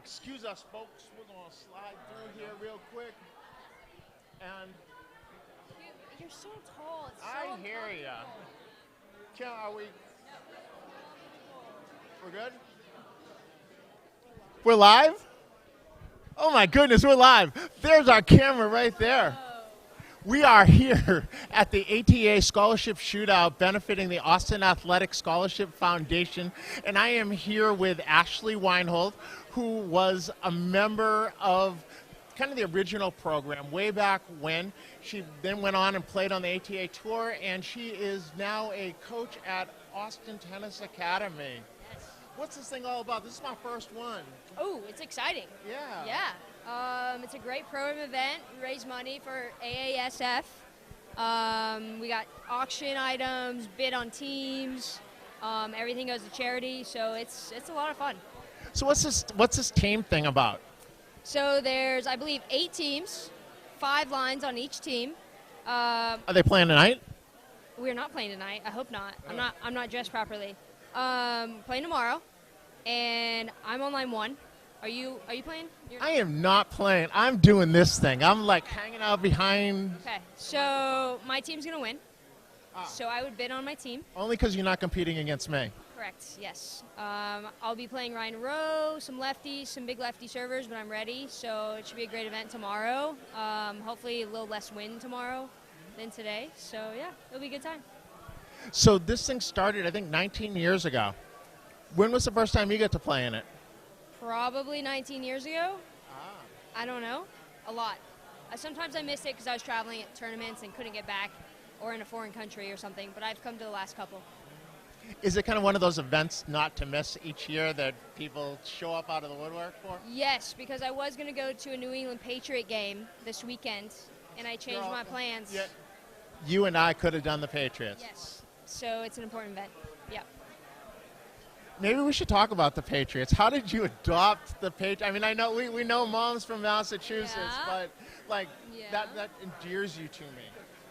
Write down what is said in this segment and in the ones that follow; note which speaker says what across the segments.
Speaker 1: Excuse us, folks. We're going to slide through here real quick. And
Speaker 2: You're so tall. It's so
Speaker 1: I hear ya. Kim, are we? We're good? We're live? Oh my goodness, we're live. There's our camera right there. We are here at the ATA Scholarship Shootout benefiting the Austin Athletic Scholarship Foundation, and I am here with Ashley Weinhold, who was a member of kind of the original program way back when. She then went on and played on the ATA Tour, and she is now a coach at Austin Tennis Academy.
Speaker 2: Yes.
Speaker 1: What's this thing all about? This is my first one.
Speaker 2: Oh, it's exciting.
Speaker 1: Yeah.
Speaker 2: Yeah. It's a great program event. We raise money for AASF. We got auction items, bid on teams. Everything goes to charity, so it's a lot of fun.
Speaker 1: So what's this team thing about?
Speaker 2: So there's, I believe, 8 teams, 5 lines on each team.
Speaker 1: Are they playing tonight?
Speaker 2: We're not playing tonight. I hope not. I'm not dressed properly. Playing tomorrow, and I'm on line 1. Are you playing?
Speaker 1: I am not playing. I'm doing this thing. I'm like hanging out behind.
Speaker 2: Okay, so my team's gonna win. So I would bid on my team.
Speaker 1: Only because you're not competing against me.
Speaker 2: Correct. Yes. I'll be playing Ryan Rowe, some lefties, some big lefty servers, but I'm ready. So it should be a great event tomorrow. Hopefully a little less wind tomorrow than today. So yeah, it'll be a good time.
Speaker 1: So this thing started, I think, 19 years ago. When was the first time you got to play in it?
Speaker 2: Probably 19 years ago. I don't know. A lot. Sometimes I missed it because I was traveling at tournaments and couldn't get back, or in a foreign country or something, but I've come to the last couple.
Speaker 1: Is it kind of one of those events not to miss each year that people show up out of the woodwork for?
Speaker 2: Yes, because I was going to go to a New England Patriot game this weekend, and I changed my plans.
Speaker 1: Yeah. You and I could have done the Patriots.
Speaker 2: Yes, so it's an important event. Yeah.
Speaker 1: Maybe we should talk about the Patriots. How did you adopt the Patriots? I mean, I know we know moms from Massachusetts, but like that endears you to me.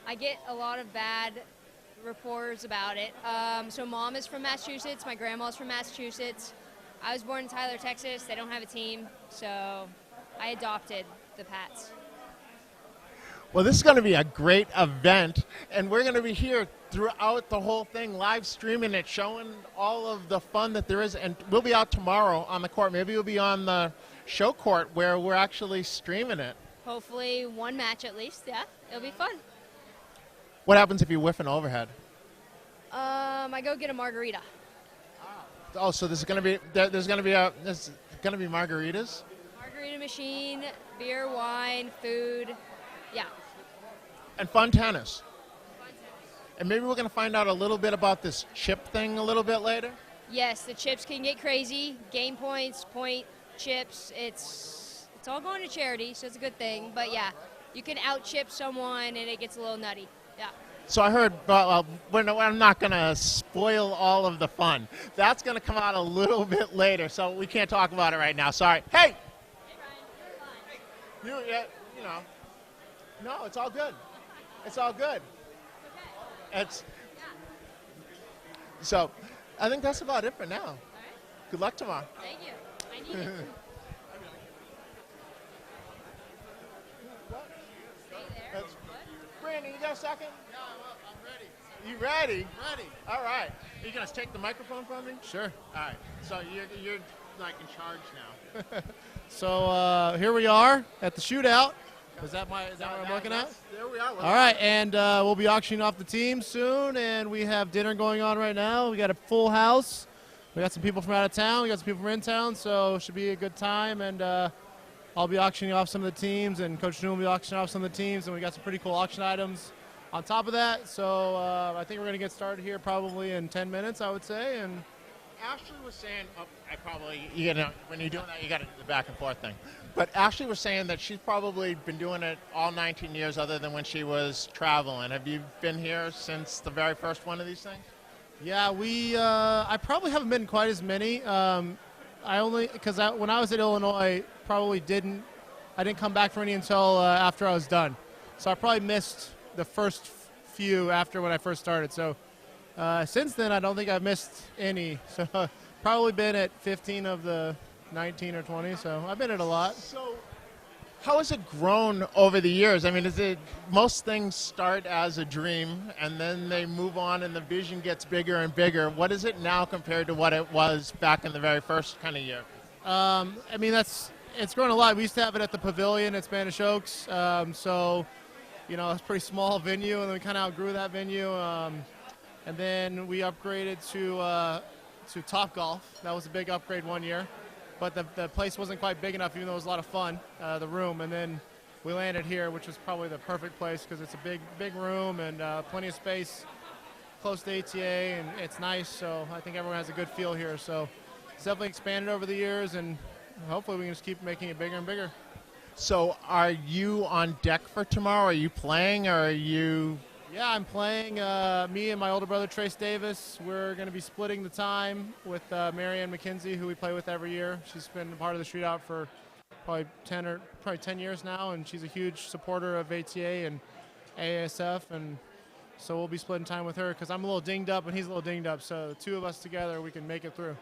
Speaker 2: I get a lot of bad reports about it. So mom is from Massachusetts. My grandma's from Massachusetts. I was born in Tyler, Texas. They don't have a team, so I adopted the Pats.
Speaker 1: Well, this is going to be a great event, and we're going to be here throughout the whole thing, live streaming it, showing all of the fun that there is. And we'll be out tomorrow on the court. Maybe we'll be on the show court where we're actually streaming it.
Speaker 2: Hopefully one match at least, yeah. It'll be fun.
Speaker 1: What happens if you whiff an overhead?
Speaker 2: I go get a margarita.
Speaker 1: Oh, so there's going to be margaritas?
Speaker 2: Margarita machine, beer, wine, food, yeah.
Speaker 1: And fun tennis. And maybe we're going to find out a little bit about this chip thing a little bit later?
Speaker 2: Yes, the chips can get crazy. Game points, point chips. It's all going to charity, so it's a good thing. But yeah, you can out-chip someone and it gets a little nutty. Yeah.
Speaker 1: So I heard, I'm not going to spoil all of the fun. That's going to come out a little bit later, so we can't talk about it right now. Sorry. Hey!
Speaker 2: Hey, Ryan.
Speaker 1: You know. No, it's all good. It's all good. So, I think that's about it for now.
Speaker 2: All right.
Speaker 1: Good luck tomorrow.
Speaker 2: Thank you. I need it. Stay there. What?
Speaker 1: Brandon, you got a second?
Speaker 3: Yeah, I'm ready.
Speaker 1: You ready?
Speaker 3: Ready.
Speaker 1: All right. Are you going to take the microphone from me?
Speaker 3: Sure.
Speaker 1: All right. So you're like in charge now.
Speaker 3: So here we are at the shootout. Is that what I'm looking at?
Speaker 1: There we are.
Speaker 3: All right, and we'll be auctioning off the team soon, and we have dinner going on right now. We got a full house. We got some people from out of town. We got some people from in town, so it should be a good time. And I'll be auctioning off some of the teams, and Coach Newell will be auctioning off some of the teams, and we got some pretty cool auction items on top of that. So I think we're going to get started here probably in 10 minutes, I would say. And
Speaker 1: Ashley was saying, when you're doing that, you got to do the back and forth thing. But Ashley was saying that she's probably been doing it all 19 years other than when she was traveling. Have you been here since the very first one of these things?
Speaker 3: Yeah, I probably haven't been quite as many. Because when I was at Illinois, I didn't come back for any until after I was done. So I probably missed the first few after when I first started. So since then, I don't think I've missed any. So probably been at 15 of the 19 or 20, so I've been at a lot.
Speaker 1: So, how has it grown over the years? I mean, is it most things start as a dream and then they move on and the vision gets bigger and bigger? What is it now compared to what it was back in the very first kind of year?
Speaker 3: I mean, it's grown a lot. We used to have it at the Pavilion at Spanish Oaks, so it's a pretty small venue, and then we kind of outgrew that venue, and then we upgraded to Top Golf. That was a big upgrade one year, but the place wasn't quite big enough, even though it was a lot of fun, the room, and then we landed here, which was probably the perfect place because it's a big room and plenty of space, close to ATA, and it's nice, so I think everyone has a good feel here. So it's definitely expanded over the years, and hopefully we can just keep making it bigger and bigger.
Speaker 1: So, are you on deck for tomorrow? Are you playing, or are you?
Speaker 3: Yeah, I'm playing. Me and my older brother, Trace Davis, we're going to be splitting the time with Marianne McKenzie, who we play with every year. She's been a part of the Shootout for probably 10 years now, and she's a huge supporter of ATA and AASF, and so we'll be splitting time with her because I'm a little dinged up and he's a little dinged up, so the two of us together, we can make it through.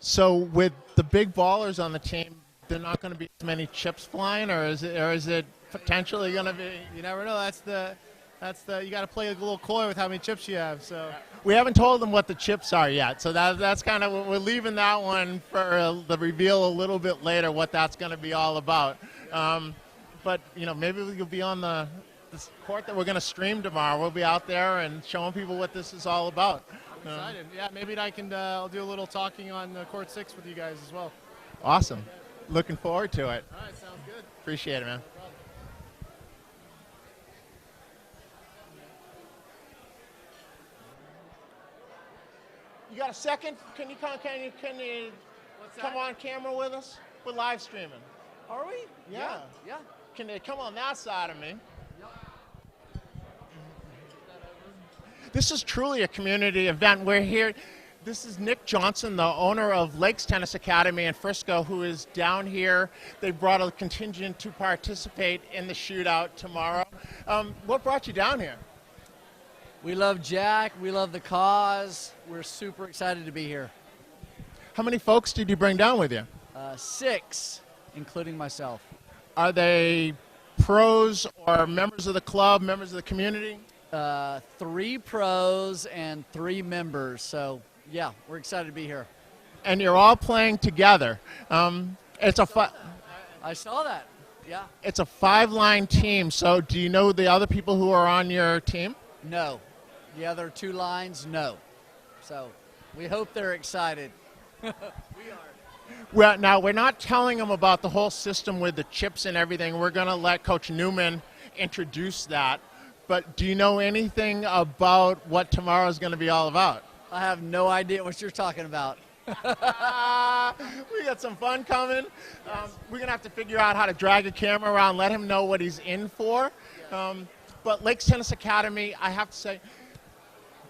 Speaker 1: So, with the big ballers on the team, they're not going to be as many chips flying, or is it potentially going to be?
Speaker 3: You never know. That's the you got to play a little coy with how many chips you have. So
Speaker 1: We haven't told them what the chips are yet, so that's kind of, we're leaving that one for the reveal a little bit later, what that's going to be all about. But maybe we'll be on this court that we're going to stream tomorrow. We'll be out there and showing people what this is all about.
Speaker 3: I'm excited. Yeah, maybe I can I'll do a little talking on court 6 with you guys as well.
Speaker 1: Awesome. Looking forward to it.
Speaker 3: All right, sounds good.
Speaker 1: Appreciate it, man. You got a second? Can you come on camera with us? We're live streaming.
Speaker 4: Are we?
Speaker 1: Yeah.
Speaker 4: Yeah.
Speaker 1: Can they come on that side of me? This is truly a community event. We're here. This is Nick Johnson, the owner of Lakes Tennis Academy in Frisco, who is down here. They brought a contingent to participate in the shootout tomorrow. What brought you down here?
Speaker 4: We love Jack. We love the cause. We're super excited to be here.
Speaker 1: How many folks did you bring down with you?
Speaker 4: 6, including myself.
Speaker 1: Are they pros or members of the club, members of the community?
Speaker 4: 3 pros and 3 members. So, yeah, we're excited to be here.
Speaker 1: And you're all playing together. It's
Speaker 4: I saw that. Yeah.
Speaker 1: It's a 5-line team. So, do you know the other people who are on your team?
Speaker 4: No. The other 2 lines, no. So, we hope they're excited. We are.
Speaker 1: Well, now we're not telling them about the whole system with the chips and everything. We're going to let Coach Newman introduce that. But do you know anything about what tomorrow is going to be all about?
Speaker 4: I have no idea what you're talking about.
Speaker 1: We got some fun coming. We're going to have to figure out how to drag a camera around, let him know what he's in for. But Lakes Tennis Academy, I have to say,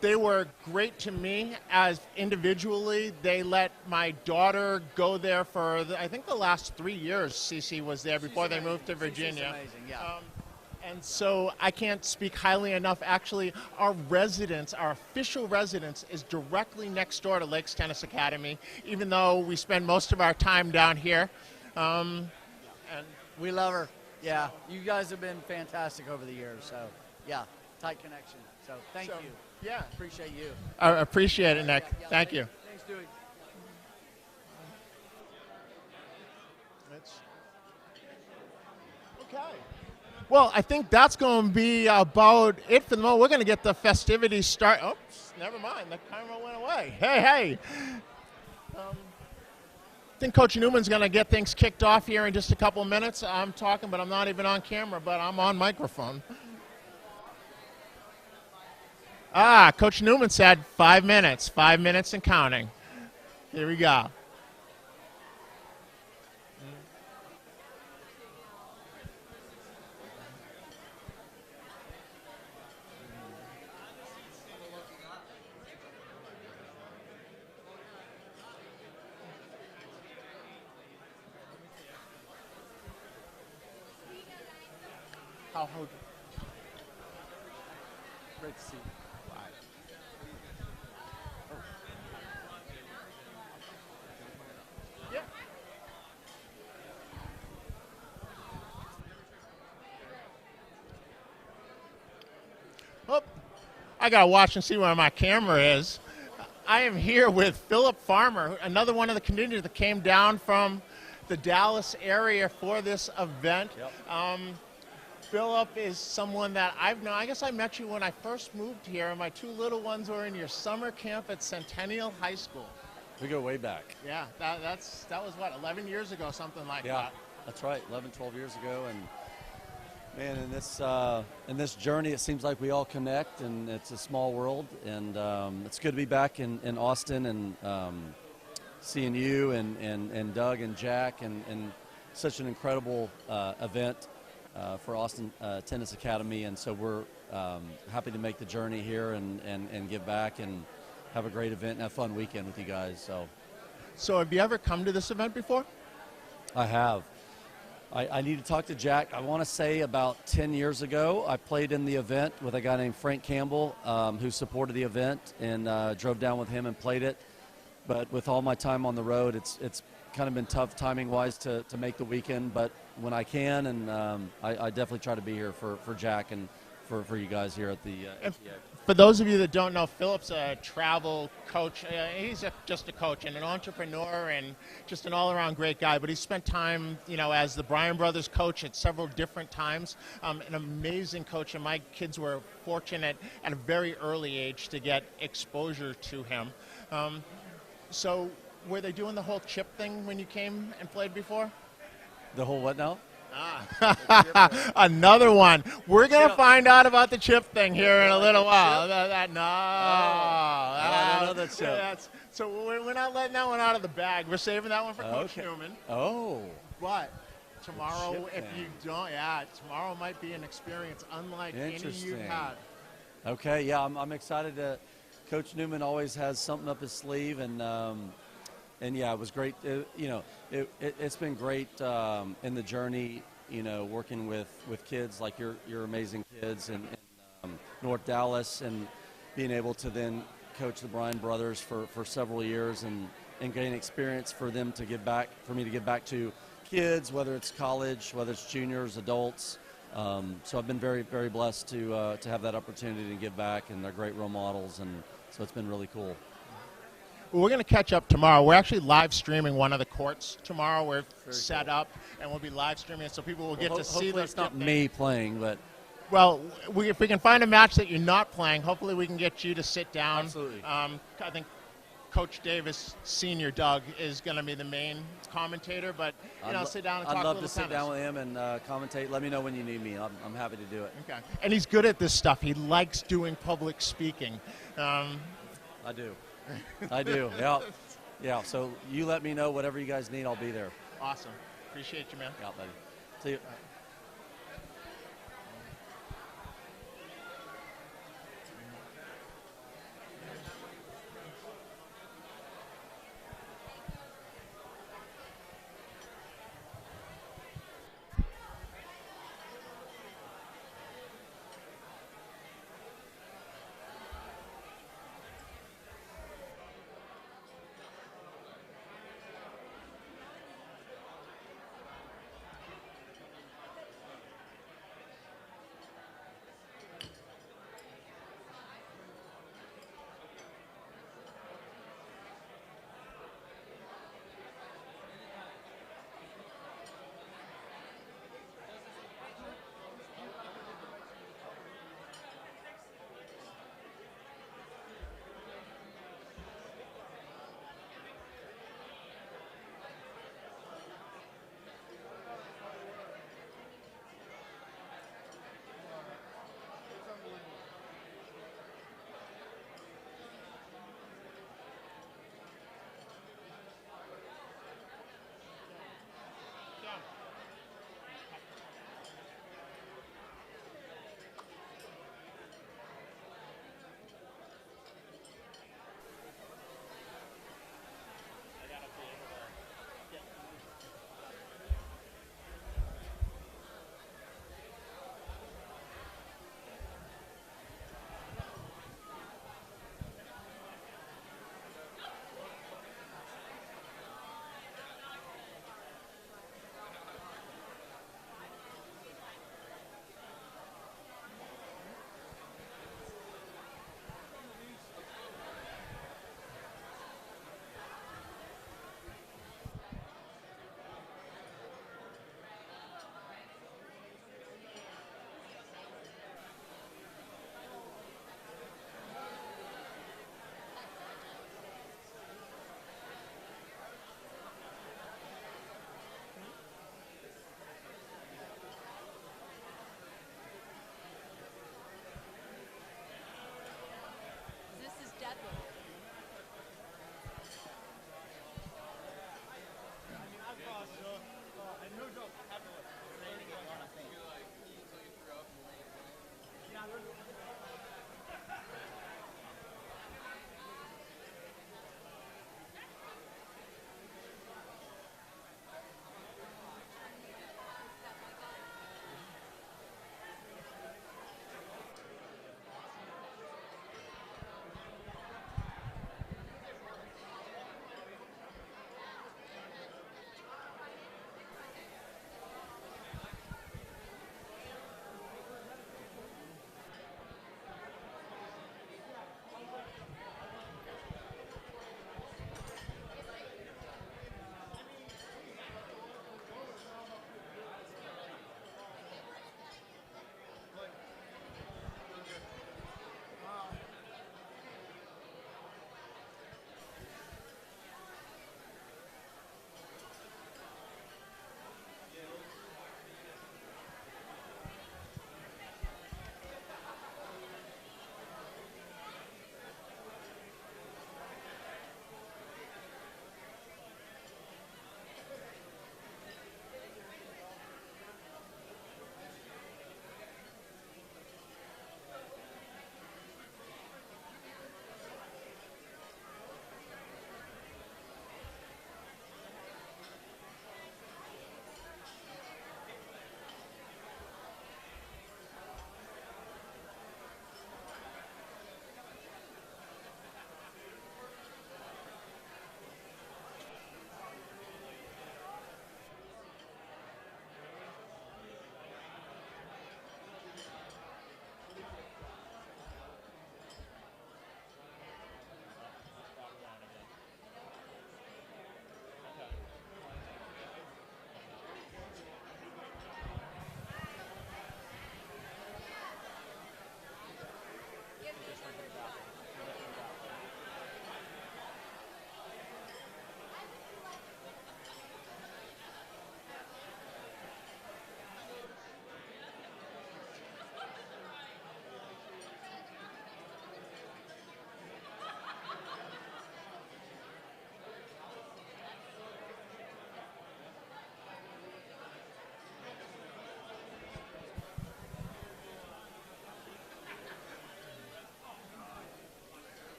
Speaker 1: they were great to me as individually. They let my daughter go there for, I think, the last 3 years. Cece was there before they moved to Virginia.
Speaker 4: She's amazing, yeah.
Speaker 1: And so I can't speak highly enough. Actually, our residence, our official residence, is directly next door to Lakes Tennis Academy, even though we spend most of our time down here. And
Speaker 4: We love her. Yeah. You guys have been fantastic over the years. So, yeah, tight connection. So, thank you.
Speaker 1: Yeah.
Speaker 4: Appreciate you.
Speaker 1: I appreciate it, Nick. Thank you.
Speaker 4: Thanks, Dewey.
Speaker 1: Okay. Well, I think that's going to be about it for the moment. We're going to get the festivities start. Oops, never mind. The camera went away. Hey. I think Coach Newman's going to get things kicked off here in just a couple of minutes. I'm talking, but I'm not even on camera, but I'm on microphone. Coach Newman said 5 minutes. 5 minutes and counting. Here we go.
Speaker 4: Great to see you.
Speaker 1: Yeah. Oh, I gotta watch and see where my camera is. I am here with Philip Farmer, another one of the Canadians that came down from the Dallas area for this event.
Speaker 5: Yep.
Speaker 1: Philip is someone that I've known. I guess I met you when I first moved here, and my two little ones were in your summer camp at Centennial High School.
Speaker 5: We go way back.
Speaker 1: Yeah, that was what, 11 years ago, something like that.
Speaker 5: That's right, 11, 12 years ago. And man, in this journey, it seems like we all connect, and it's a small world. And it's good to be back in Austin and seeing you and Doug and Jack and such an incredible event for Austin Tennis Academy. And so we're happy to make the journey here and give back and have a great event and have a fun weekend with you guys.
Speaker 1: So have you ever come to this event before?
Speaker 5: I have. I need to talk to Jack. I want to say about 10 years ago, I played in the event with a guy named Frank Campbell, who supported the event, and drove down with him and played it. But with all my time on the road, it's kind of been tough timing-wise to make the weekend. But when I can, and I definitely try to be here for Jack and for you guys here at the ATA.
Speaker 1: For those of you that don't know, Philip's a travel coach. He's just a coach and an entrepreneur and just an all-around great guy. But he spent time, as the Bryan brothers coach at several different times. An amazing coach, and my kids were fortunate at a very early age to get exposure to him. So were they doing the whole chip thing when you came and played before?
Speaker 5: The whole what now?
Speaker 1: Another one. We're going to find out about the chip thing here in a little while.
Speaker 5: I don't know that chip.
Speaker 1: So we're not letting that one out of the bag. We're saving that one for Coach Newman.
Speaker 5: Oh.
Speaker 1: But tomorrow, if
Speaker 5: thing.
Speaker 1: you don't, tomorrow might be an experience unlike any you've had.
Speaker 5: Okay, yeah, I'm excited to. Coach Newman always has something up his sleeve, and yeah, it was great. It's been great in the journey. Working with kids like your amazing kids in North Dallas, and being able to then coach the Bryan brothers for several years and gain experience for them to give back, for me to give back to kids, whether it's college, whether it's juniors, adults. So I've been very, very blessed to have that opportunity to give back, and they're great role models, and so it's been really cool.
Speaker 1: Well, we're going to catch up tomorrow. We're actually live streaming one of the courts tomorrow. We're set up, and we'll be live streaming it so people will get to see the
Speaker 5: It's not me playing, but
Speaker 1: well, if we can find a match that you're not playing, hopefully we can get you to sit down.
Speaker 5: Absolutely.
Speaker 1: I think Coach Davis, Senior Doug, is going to be the main commentator, but sit down and talk a little tennis.
Speaker 5: I'd love to sit down with him and commentate. Let me know when you need me. I'm happy to do it.
Speaker 1: Okay. And he's good at this stuff. He likes doing public speaking.
Speaker 5: I do. I do. Yeah. So you let me know whatever you guys need. I'll be there.
Speaker 1: Awesome. Appreciate you, man.
Speaker 5: Yeah, buddy. See you.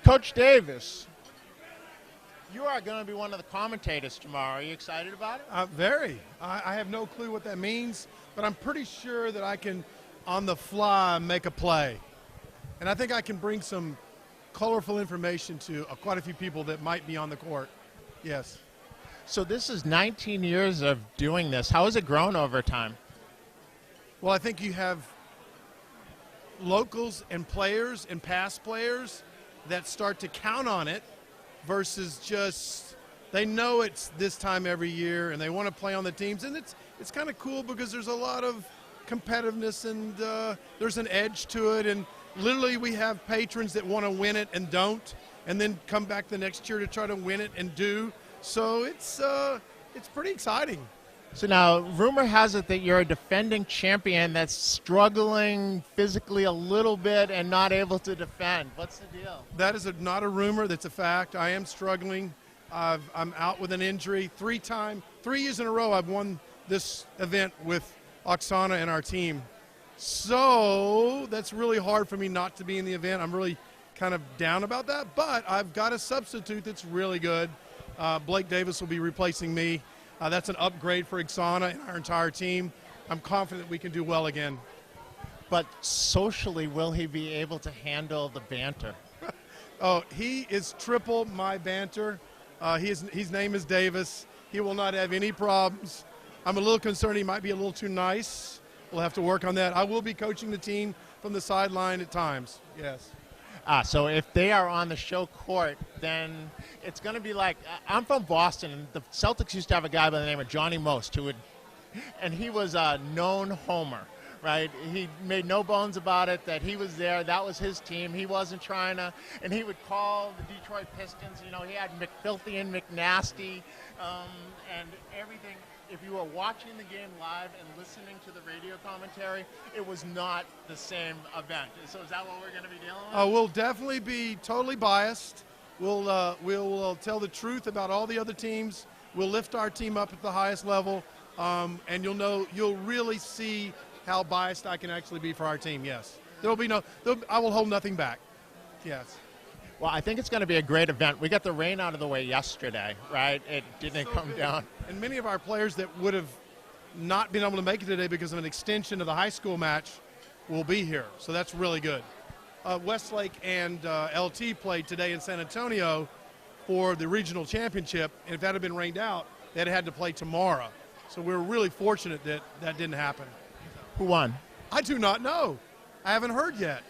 Speaker 1: Coach Davis, you are going to be one of the commentators tomorrow. Are you excited about it?
Speaker 6: Very. I have no clue what that means, but I'm pretty sure that I can, on the fly, make a play. And I think I can bring some colorful information to quite a few people that might be on the court. Yes.
Speaker 1: So this is 19 years of doing this. How has it grown over time?
Speaker 6: Well, I think you have locals and players and past players that start to count on it versus just they know it's this time every year and they want to play on the teams. And it's kind of cool because there's a lot of competitiveness and there's an edge to it. And literally we have patrons that want to win it and don't, and then come back the next year to try to win it and do. So it's pretty exciting.
Speaker 1: So now, rumor has it that you're a defending champion that's struggling physically a little bit and not able to defend. What's the deal?
Speaker 6: That is not a rumor. That's a fact. I am struggling. I'm out with an injury. 3 years in a row I've won this event with Oksana and our team. So that's really hard for me not to be in the event. I'm really kind of down about that. But I've got a substitute that's really good. Blake Davis will be replacing me. That's an upgrade for Oksana and our entire team. I'm confident we can do well again.
Speaker 1: But socially, will he be able to handle the banter?
Speaker 6: Oh, he is triple my banter. His name is Davis. He will not have any problems. I'm a little concerned he might be a little too nice. We'll have to work on that. I will be coaching the team from the sideline at times, yes.
Speaker 1: So if they are on the show court, then it's going to be like, I'm from Boston, and the Celtics used to have a guy by the name of Johnny Most, and he was a known homer, right? He made no bones about it that he was there. That was his team. He wasn't trying to, and he would call the Detroit Pistons. You know, he had McFilthy and McNasty and everything. If you were watching the game live and listening to the radio commentary, it was not the same event. So is that what we're going to be dealing with?
Speaker 6: We'll definitely be totally biased. We'll tell the truth about all the other teams. We'll lift our team up at the highest level, and you'll really see how biased I can actually be for our team. Yes, I will hold nothing back. Yes.
Speaker 1: Well, I think it's going to be a great event. We got the rain out of the way yesterday, right? It didn't come down.
Speaker 6: And many of our players that would have not been able to make it today because of an extension of the high school match will be here. So that's really good. Westlake and LT played today in San Antonio for the regional championship. And if that had been rained out, they'd had to play tomorrow. So we're really fortunate that that didn't happen.
Speaker 1: Who won?
Speaker 6: I do not know. I haven't heard yet.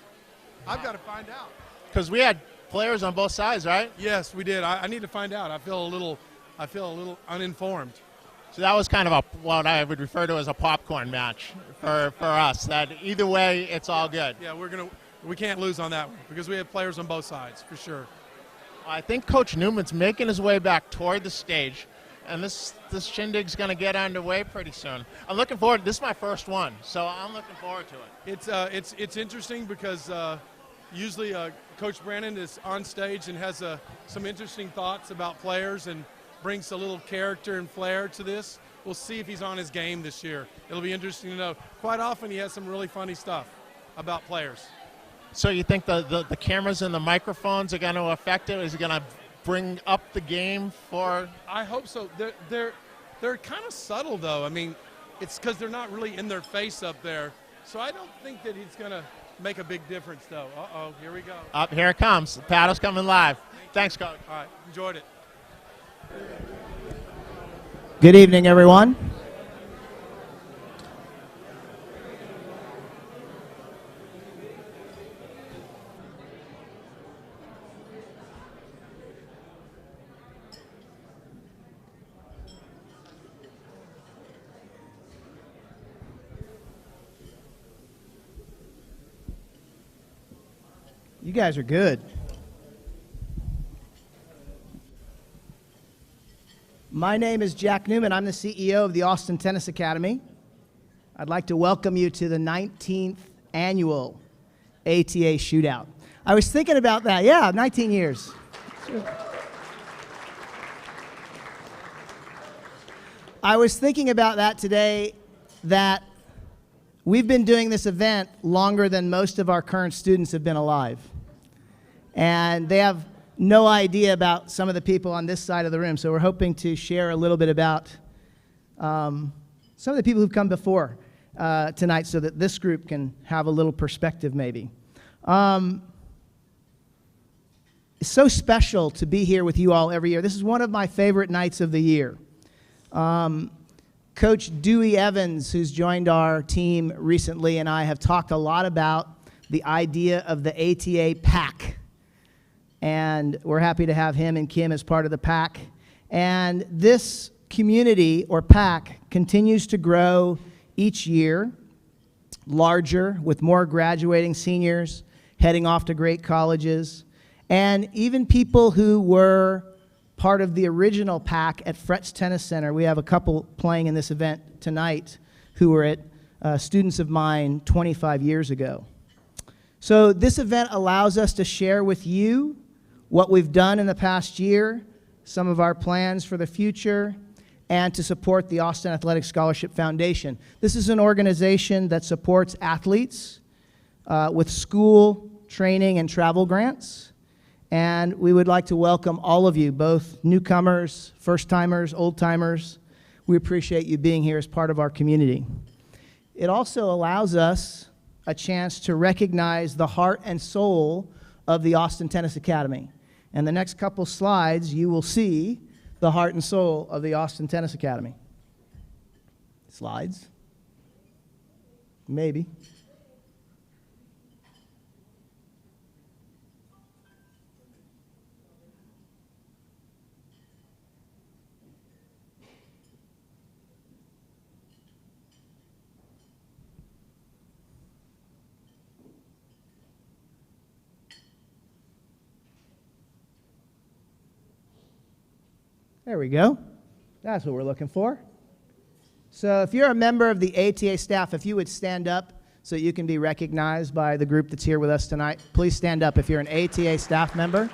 Speaker 6: I've got to find out.
Speaker 1: Because we had players on both sides, right?
Speaker 6: Yes, we did. I need to find out. I feel a little uninformed.
Speaker 1: So that was kind of what I would refer to as a popcorn match for us. That either way, it's all good.
Speaker 6: Yeah, we can't lose on that one because we have players on both sides for sure.
Speaker 1: I think Coach Newman's making his way back toward the stage, and this shindig's going to get underway pretty soon. I'm looking forward. This is my first one, so I'm looking forward to it.
Speaker 6: It's interesting because usually Coach Brandon is on stage and has some interesting thoughts about players and brings a little character and flair to this. We'll see if he's on his game this year. It'll be interesting to know. Quite often he has some really funny stuff about players.
Speaker 1: So you think the cameras and the microphones are going to affect it? Is it going to bring up the game for?
Speaker 6: I hope so. They're kind of subtle though. I mean, it's because they're not really in their face up there. So I don't think that it's going to make a big difference though. Uh-oh, here we go.
Speaker 1: Up here it comes. The paddle's coming live. Thanks, Coach.
Speaker 6: All right, enjoyed it.
Speaker 7: Good evening, everyone. You guys are good. My name is Jack Newman. I'm the CEO of the Austin Tennis Academy. I'd like to welcome you to the 19th annual ATA Shootout. I was thinking about that. Yeah, 19 years. I was thinking about that today, that we've been doing this event longer than most of our current students have been alive. And they have no idea about some of the people on this side of the room. So we're hoping to share a little bit about some of the people who've come before tonight so that this group can have a little perspective maybe. It's so special to be here with you all every year. This is one of my favorite nights of the year. Coach Dewey Evans, who's joined our team recently, and I have talked a lot about the idea of the ATA PAC. And we're happy to have him and Kim as part of the PAC. And this community, or PAC, continues to grow each year, larger, with more graduating seniors heading off to great colleges, and even people who were part of the original PAC at Fretz Tennis Center. We have a couple playing in this event tonight who were students of mine 25 years ago. So this event allows us to share with you what we've done in the past year, some of our plans for the future, and to support the Austin Athletic Scholarship Foundation. This is an organization that supports athletes with school, training, and travel grants. And we would like to welcome all of you, both newcomers, first-timers, old-timers. We appreciate you being here as part of our community. It also allows us a chance to recognize the heart and soul of the Austin Tennis Academy. And the next couple slides, you will see the heart and soul of the Austin Tennis Academy. Slides? Maybe. There we go. That's what we're looking for. So if you're a member of the ATA staff, if you would stand up so you can be recognized by the group that's here with us tonight. Please stand up if you're an ATA staff member.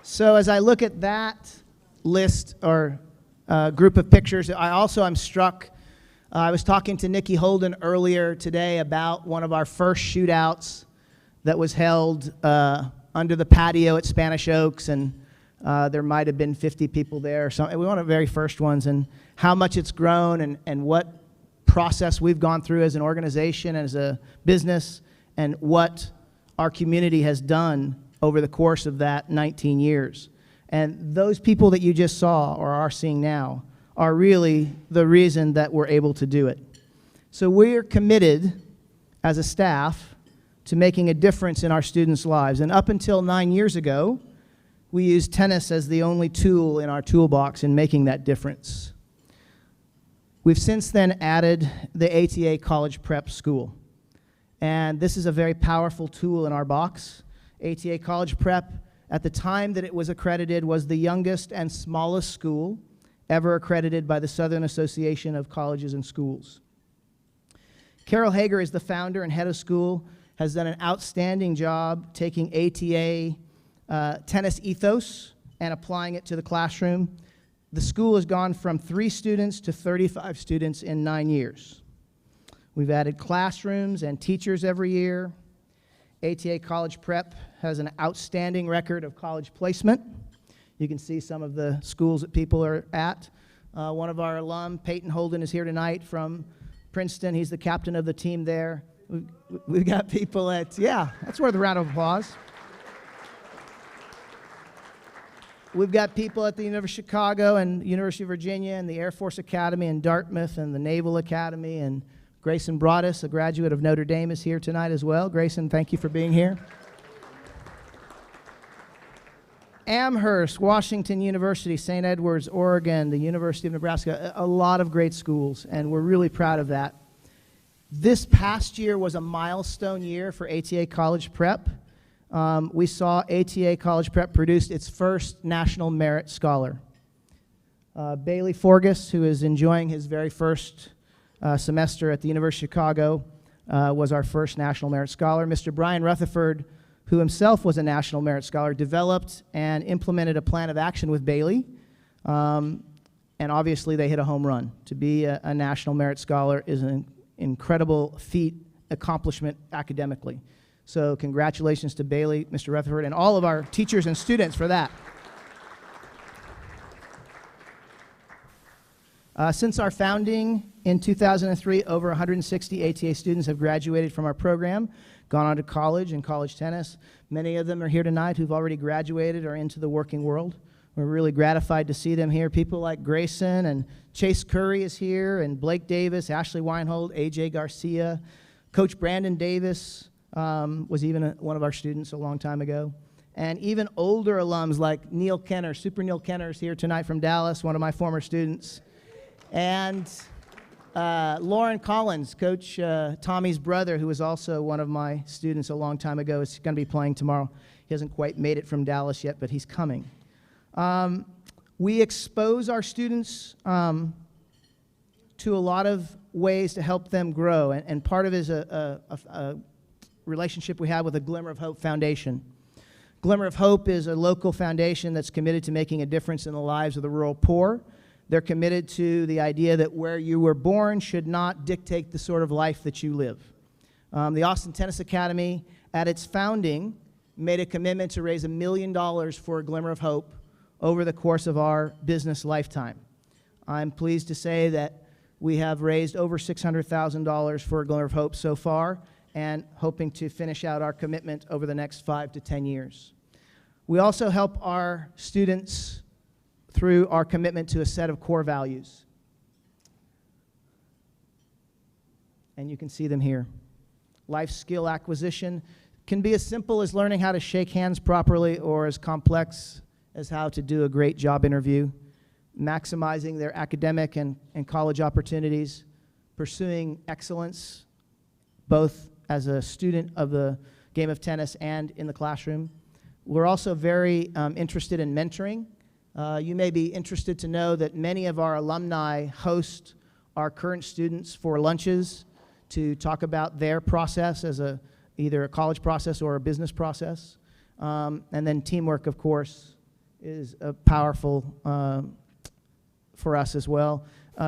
Speaker 7: So as I look at that list or group of pictures, I also am struck. I was talking to Nikki Holden earlier today about one of our first shootouts that was held under the patio at Spanish Oaks, and there might have been 50 people there or something. We were one of the very first ones, and how much it's grown and what process we've gone through as an organization and as a business, and what our community has done over the course of that 19 years. And those people that you just saw or are seeing now are really the reason that we're able to do it. So we're committed as a staff to making a difference in our students' lives. And up until 9 years ago, we used tennis as the only tool in our toolbox in making that difference. We've since then added the ATA College Prep School. And this is a very powerful tool in our box. ATA College Prep, at the time that it was accredited, was the youngest and smallest school ever accredited by the Southern Association of Colleges and Schools. Carol Hager is the founder and head of school, has done an outstanding job taking ATA tennis ethos and applying it to the classroom. The school has gone from 3 students to 35 students in 9 years. We've added classrooms and teachers every year. ATA College Prep has an outstanding record of college placement. You can see some of the schools that people are at. One of our alum, Peyton Holden, is here tonight from Princeton. He's the captain of the team there. We've got people at, yeah, that's worth a round of applause. We've got people at the University of Chicago and University of Virginia and the Air Force Academy and Dartmouth and the Naval Academy, and Grayson Broadus, a graduate of Notre Dame, is here tonight as well. Grayson, thank you for being here. Amherst, Washington University, St. Edwards, Oregon, the University of Nebraska, a lot of great schools, and we're really proud of that. This past year was a milestone year for ATA College Prep. We saw ATA College Prep produce its first National Merit Scholar. Bailey Forgas, who is enjoying his very first semester at the University of Chicago, was our first National Merit Scholar. Mr. Brian Rutherford, who himself was a National Merit Scholar, developed and implemented a plan of action with Bailey and obviously they hit a home run. To be a National Merit Scholar is an incredible feat, accomplishment academically. So congratulations to Bailey, Mr. Rutherford, and all of our teachers and students for that. Since our founding in 2003, over 160 ATA students have graduated from our program, gone on to college and college tennis. Many of them are here tonight who've already graduated or into the working world. We're really gratified to see them here. People like Grayson and Chase Curry is here, and Blake Davis, Ashley Weinhold, AJ Garcia. Coach Brandon Davis was even one of our students a long time ago. And even older alums like Neil Kenner, Super Neil Kenner is here tonight from Dallas, one of my former students. And Lauren Collins, Coach Tommy's brother, who was also one of my students a long time ago, is going to be playing tomorrow. He hasn't quite made it from Dallas yet, but he's coming. We expose our students to a lot of ways to help them grow, and part of it is a relationship we have with the Glimmer of Hope Foundation. Glimmer of Hope is a local foundation that's committed to making a difference in the lives of the rural poor. They're committed to the idea that where you were born should not dictate the sort of life that you live. The Austin Tennis Academy, at its founding, made a commitment to raise $1 million for a Glimmer of Hope over the course of our business lifetime. I'm pleased to say that we have raised over $600,000 for a Glimmer of Hope so far, and hoping to finish out our commitment over the next 5 to 10 years. We also help our students through our commitment to a set of core values. And you can see them here. Life skill acquisition can be as simple as learning how to shake hands properly, or as complex as how to do a great job interview, maximizing their academic and college opportunities, pursuing excellence, both as a student of the game of tennis and in the classroom. We're also very interested in mentoring. You may be interested to know that many of our alumni host our current students for lunches to talk about their process as either a college process or a business process. And then teamwork, of course, is powerful for us as well.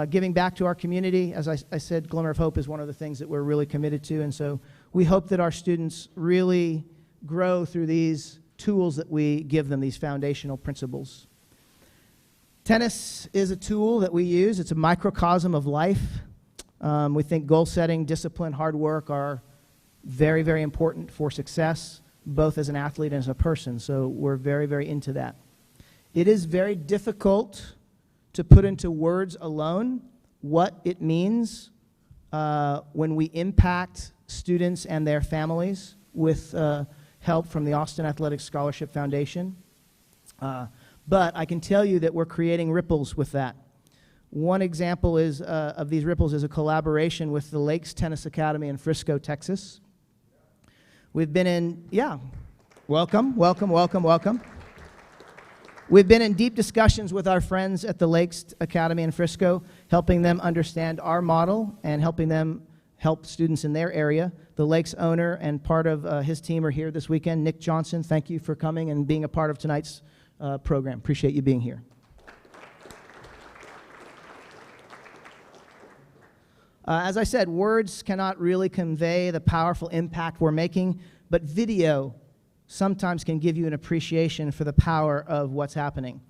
Speaker 7: Giving back to our community, as I said, Glimmer of Hope is one of the things that we're really committed to, and so we hope that our students really grow through these tools that we give them, these foundational principles. Tennis is a tool that we use. It's a microcosm of life. We think goal setting, discipline, hard work are very, very important for success, both as an athlete and as a person, so we're very, very into that. It is very difficult to put into words alone what it means when we impact students and their families with help from the Austin Athletic Scholarship Foundation. But I can tell you that we're creating ripples with that. One example is of these ripples is a collaboration with the Lakes Tennis Academy in Frisco, Texas. We've been in, welcome. We've been in deep discussions with our friends at the Lakes Academy in Frisco, helping them understand our model and helping them help students in their area. The Lakes owner and part of his team are here this weekend. Nick Johnson, thank you for coming and being a part of tonight's program. Appreciate you being here. As I said, words cannot really convey the powerful impact we're making, but video sometimes can give you an appreciation for the power of what's happening.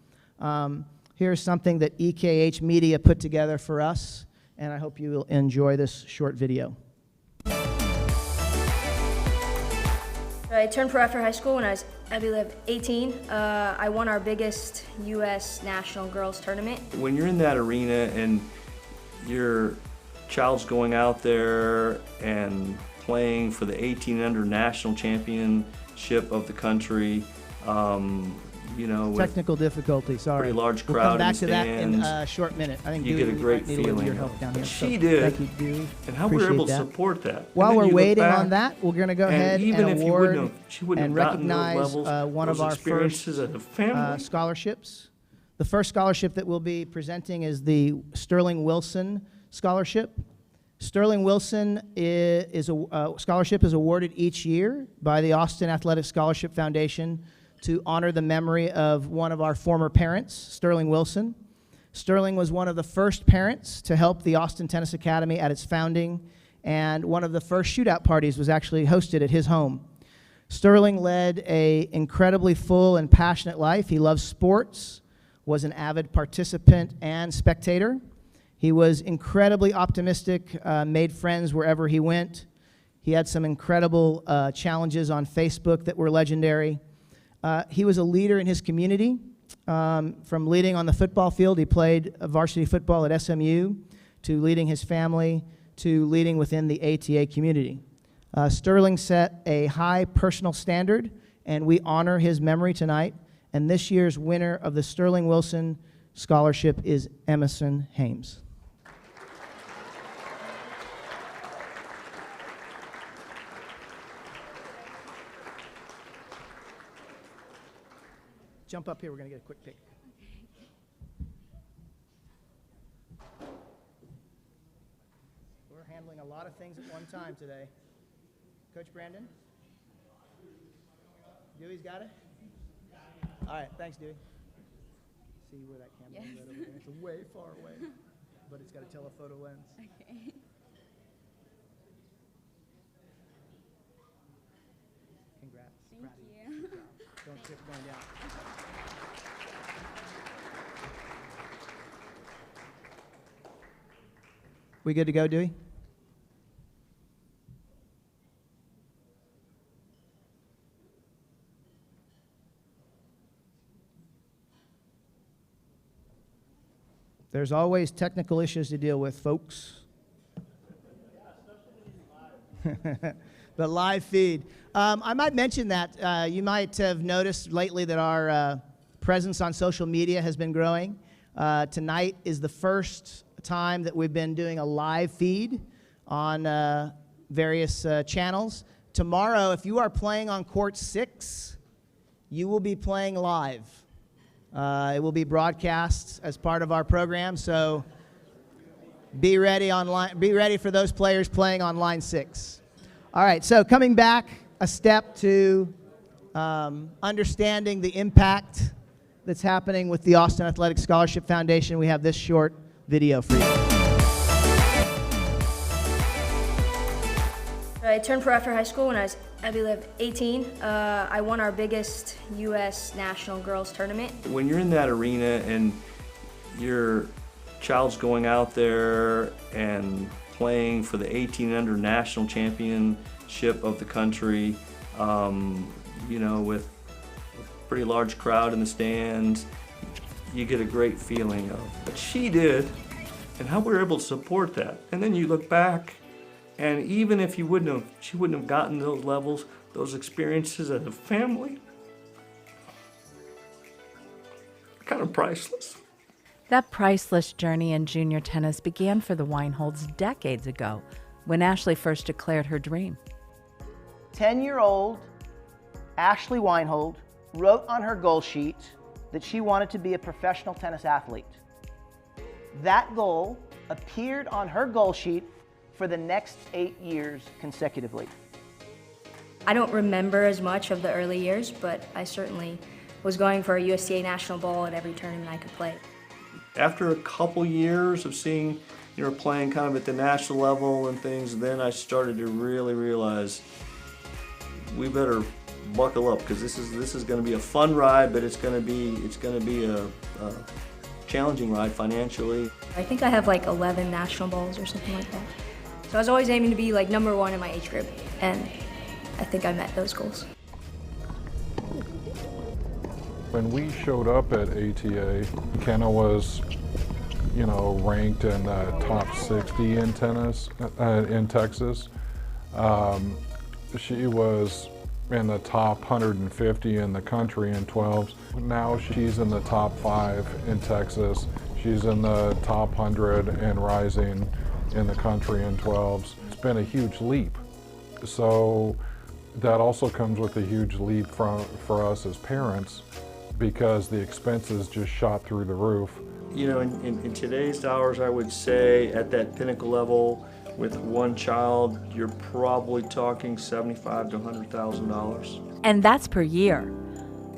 Speaker 7: Here's something that EKH Media put together for us, and I hope you will enjoy this short video.
Speaker 8: I turned pro after high school when I believe 18. I won our biggest U.S. national girls tournament.
Speaker 9: When you're in that arena and your child's going out there and playing for the 18 under national championship of the country, you know,
Speaker 7: Technical difficulty, sorry.
Speaker 9: pretty large
Speaker 7: We'll
Speaker 9: crowd
Speaker 7: come back
Speaker 9: in
Speaker 7: to that in
Speaker 9: stands,
Speaker 7: a short minute. I think
Speaker 9: you
Speaker 7: Dewey,
Speaker 9: get a great
Speaker 7: might need a little
Speaker 9: feeling.
Speaker 7: your help down here.
Speaker 9: She
Speaker 7: So
Speaker 9: did,
Speaker 7: Thank you, Dewey.
Speaker 9: and how we were able to
Speaker 7: Appreciate that.
Speaker 9: support that.
Speaker 7: While
Speaker 9: And then
Speaker 7: we're
Speaker 9: you look
Speaker 7: waiting
Speaker 9: back,
Speaker 7: on that, we're going to go ahead
Speaker 9: even
Speaker 7: and
Speaker 9: if you
Speaker 7: award
Speaker 9: wouldn't have, she wouldn't
Speaker 7: and
Speaker 9: have gotten
Speaker 7: recognize
Speaker 9: those levels,
Speaker 7: one
Speaker 9: those
Speaker 7: of our
Speaker 9: experiences
Speaker 7: first
Speaker 9: as a family.
Speaker 7: scholarships. The first scholarship that we'll be presenting is the Sterling Wilson Scholarship. Sterling Wilson is a scholarship is awarded each year by the Austin Athletic Scholarship Foundation to honor the memory of one of our former parents, Sterling Wilson. Sterling was one of the first parents to help the Austin Tennis Academy at its founding, and one of the first shootout parties was actually hosted at his home. Sterling led an incredibly full and passionate life. He loved sports, was an avid participant and spectator. He was incredibly optimistic, made friends wherever he went. He had some incredible challenges on Facebook that were legendary. He was a leader in his community. From leading on the football field, he played varsity football at SMU, to leading his family, to leading within the ATA community. Sterling set a high personal standard, and we honor his memory tonight. And this year's winner of the Sterling Wilson Scholarship is Emerson Hames. Jump up here, we're going to get a quick pic. We're handling a lot of things at one time today. Coach Brandon? Dewey's got it? All right, thanks, Dewey. See where that camera is right over there? It's way far away, but it's got a telephoto lens.
Speaker 10: Okay.
Speaker 7: Congrats.
Speaker 10: Thank
Speaker 7: Proud of
Speaker 10: you.
Speaker 7: Good job. Don't keep going down. We good to go, Dewey? There's always technical issues to deal with, folks. The live feed. I might mention that you might have noticed lately that our presence on social media has been growing. Tonight is the first time that we've been doing a live feed on various channels. Tomorrow, if you are playing on court 6, you will be playing live. It will be broadcast as part of our program, so be ready online. Be ready for those players playing on line 6. All right, so coming back a step to understanding the impact that's happening with the Austin Athletic Scholarship Foundation, we have this short video for you.
Speaker 8: I turned pro after high school when I believe 18. I won our biggest U.S. national girls tournament.
Speaker 9: When you're in that arena and your child's going out there and playing for the 18 under national championship of the country, you know, with a pretty large crowd in the stands, you get a great feeling of what she did and how we were able to support that. And then you look back, and even if she wouldn't have gotten those levels, those experiences as a family, kind of priceless.
Speaker 11: That priceless journey in junior tennis began for the Weinholds decades ago, when Ashley first declared her dream.
Speaker 7: 10-year-old Ashley Weinhold wrote on her goal sheet that she wanted to be a professional tennis athlete. That goal appeared on her goal sheet for the next 8 years consecutively.
Speaker 8: I don't remember as much of the early years, but I certainly was going for a USTA national ball at every tournament I could play.
Speaker 9: After a couple years of seeing, you know, playing kind of at the national level and things, then I started to really realize we better buckle up, because this is going to be a fun ride, but it's going to be a challenging ride financially.
Speaker 8: I think I have like 11 national balls or something like that. So I was always aiming to be like #1 in my age group, and I think I met those goals.
Speaker 12: When we showed up at ATA, Kenna was, you know, ranked in the top 60 in tennis in Texas. She was in the top 150 in the country in 12s. Now she's in the top 5 in Texas. She's in the top 100 and rising in the country in 12s. It's been a huge leap. So that also comes with a huge leap for us as parents, because the expenses just shot through the roof.
Speaker 9: You know, in today's dollars, I would say at that pinnacle level with one child, you're probably talking $75,000 to $100,000.
Speaker 11: And that's per year.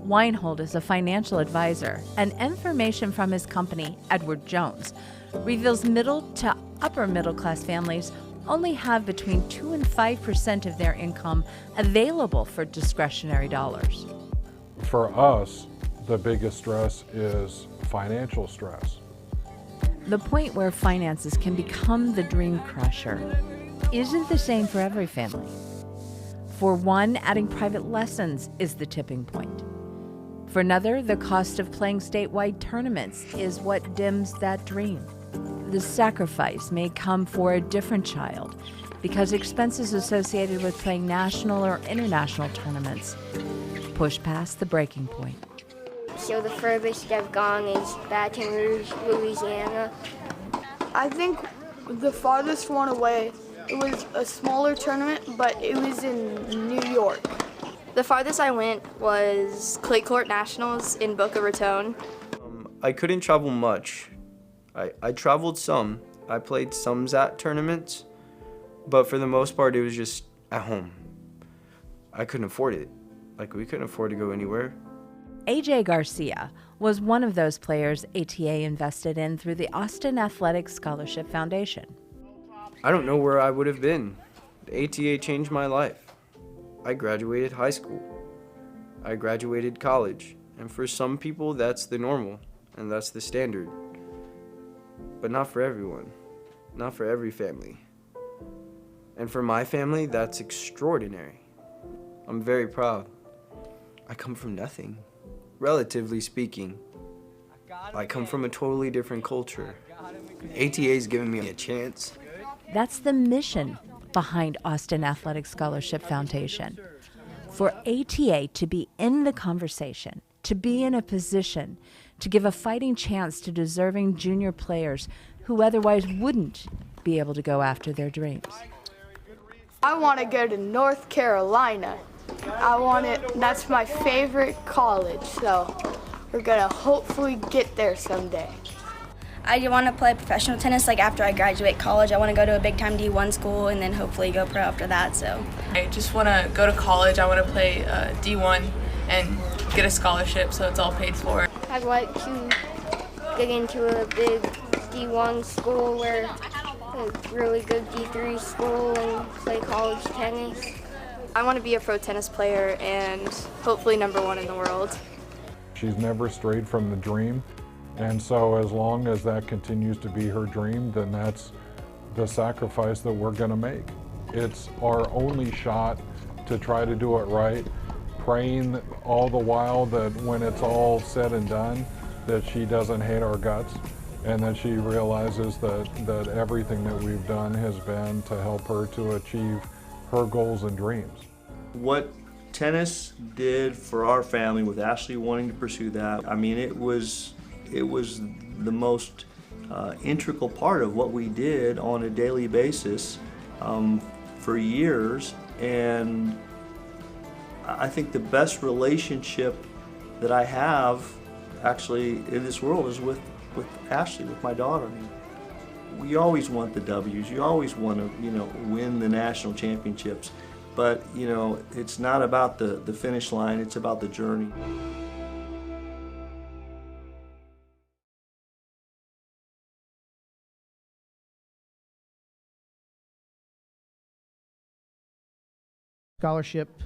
Speaker 11: Weinhold is a financial advisor, and information from his company, Edward Jones, reveals middle to upper middle class families only have between 2 and 5% of their income available for discretionary dollars.
Speaker 12: For us, the biggest stress is financial stress.
Speaker 11: The point where finances can become the dream crusher isn't the same for every family. For one, adding private lessons is the tipping point. For another, the cost of playing statewide tournaments is what dims that dream. The sacrifice may come for a different child because expenses associated with playing national or international tournaments push past the breaking point.
Speaker 10: So the furthest I've gone is Baton Rouge, Louisiana.
Speaker 13: I think the farthest one away, it was a smaller tournament, but it was in New York.
Speaker 14: The farthest I went was Clay Court Nationals in Boca Raton.
Speaker 15: I couldn't travel much. I traveled some. I played some ZAT tournaments, but for the most part it was just at home. I couldn't afford it. We couldn't afford to go anywhere.
Speaker 11: AJ Garcia was one of those players ATA invested in through the Austin Athletic Scholarship Foundation.
Speaker 15: I don't know where I would have been. The ATA changed my life. I graduated high school. I graduated college. And for some people, that's the normal, and that's the standard. But not for everyone. Not for every family. And for my family, that's extraordinary. I'm very proud. I come from nothing, relatively speaking. I come from a totally different culture. ATA's given me a chance.
Speaker 11: That's the mission behind Austin Athletic Scholarship Foundation. For ATA to be in the conversation, to be in a position to give a fighting chance to deserving junior players who otherwise wouldn't be able to go after their dreams.
Speaker 13: I want to go to North Carolina. That's my favorite college, so we're gonna hopefully get there someday.
Speaker 8: I want to play professional tennis after I graduate college. I want to go to a big-time D1 school and then hopefully go pro after that. So
Speaker 16: I just want to go to college. I want to play D1 and get a scholarship so it's all paid for.
Speaker 10: I'd like to get into a big D1 school or a really good D3 school and play college tennis.
Speaker 14: I want to be a pro tennis player and hopefully #1 in the world.
Speaker 12: She's never strayed from the dream. And so as long as that continues to be her dream, then that's the sacrifice that we're going to make. It's our only shot to try to do it right, praying all the while that when it's all said and done, that she doesn't hate our guts and that she realizes that everything that we've done has been to help her to achieve her goals and dreams.
Speaker 9: What tennis did for our family with Ashley wanting to pursue that, I mean, it was the most integral part of what we did on a daily basis for years, and I think the best relationship that I have actually in this world is with Ashley, with my daughter. I mean, you always want the W's, you always want to win the national championships, but it's not about the finish line, it's about the journey.
Speaker 7: Scholarship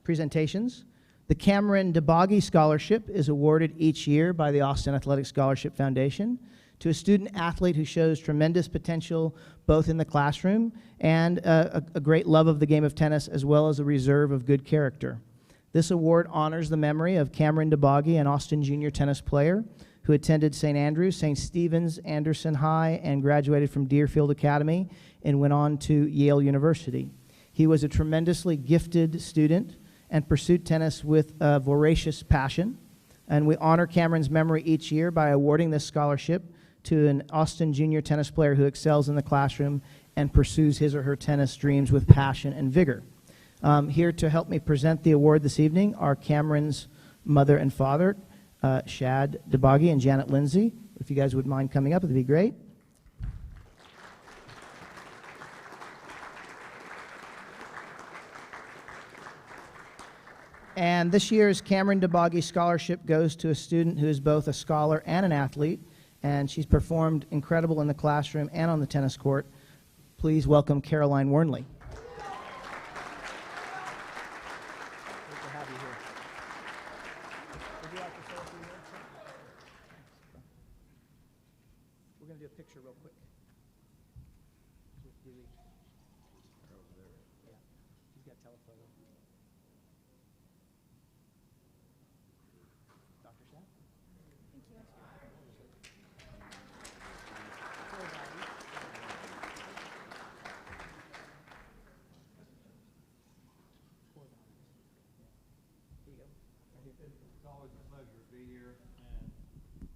Speaker 7: presentations. The Cameron DeBoggy Scholarship is awarded each year by the Austin Athletic Scholarship Foundation to a student athlete who shows tremendous potential both in the classroom and a great love of the game of tennis, as well as a reserve of good character. This award honors the memory of Cameron DeBoggy, an Austin junior tennis player who attended St. Andrews, St. Stephen's, Anderson High, and graduated from Deerfield Academy and went on to Yale University. He was a tremendously gifted student and pursued tennis with a voracious passion. And we honor Cameron's memory each year by awarding this scholarship to an Austin junior tennis player who excels in the classroom and pursues his or her tennis dreams with passion and vigor. Here to help me present the award this evening are Cameron's mother and father, Shad DeBoggy and Janet Lindsay. If you guys would mind coming up, it'd be great. And this year's Cameron DeBoggy Scholarship goes to a student who is both a scholar and an athlete, and she's performed incredible in the classroom and on the tennis court. Please welcome Caroline Wernley. We're going to do a picture real quick. With Dewey. Yeah, he's got telephoto. Dr. Shapp? Thank you.
Speaker 17: It's always a pleasure to be here, and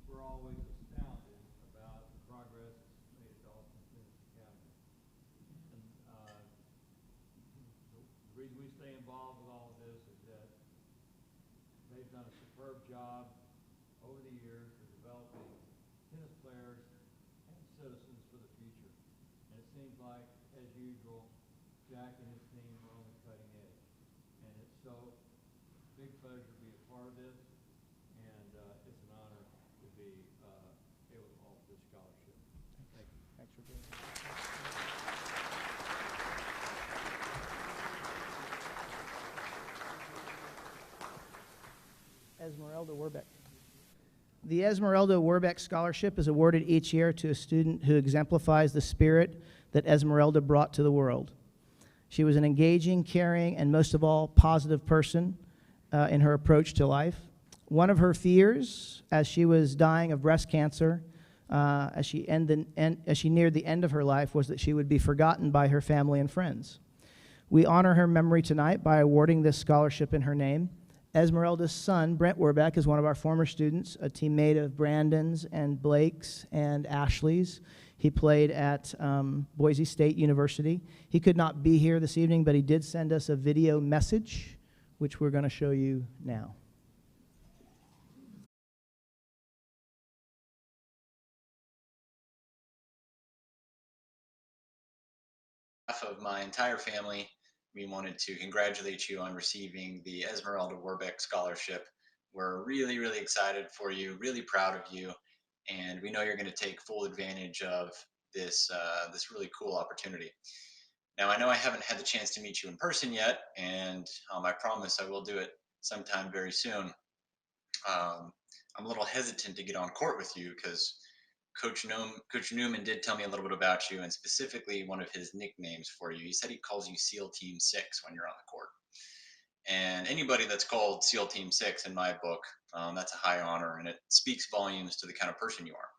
Speaker 17: we're always astounded about the progress that's made at Austin Tennis Academy. And the reason we stay involved with all of this is that they've done a superb job over the years of developing tennis players and citizens for the future. And it seems like, as usual, Jack and his team are on the cutting edge. And it's so big pleasure to be a part of this, and it's an honor to be able to offer this scholarship. Thank you.
Speaker 7: Thanks for being here. Esmeralda Warbeck. The Esmeralda Warbeck Scholarship is awarded each year to a student who exemplifies the spirit that Esmeralda brought to the world. She was an engaging, caring, and most of all, positive person in her approach to life. One of her fears, as she was dying of breast cancer, as she neared the end of her life, was that she would be forgotten by her family and friends. We honor her memory tonight by awarding this scholarship in her name. Esmeralda's son, Brent Warbeck, is one of our former students, a teammate of Brandon's and Blake's and Ashley's. He played at Boise State University. He could not be here this evening, but he did send us a video message, which we're going to show you now.
Speaker 18: On behalf of my entire family, we wanted to congratulate you on receiving the Esmeralda Warbeck Scholarship. We're really, really excited for you, really proud of you, and we know you're going to take full advantage of this really cool opportunity. Now, I know I haven't had the chance to meet you in person yet, and I promise I will do it sometime very soon. I'm a little hesitant to get on court with you because Coach Newman did tell me a little bit about you, and specifically one of his nicknames for you. He said he calls you SEAL Team 6 when you're on the court. And anybody that's called SEAL Team 6 in my book, that's a high honor, and it speaks volumes to the kind of person you are.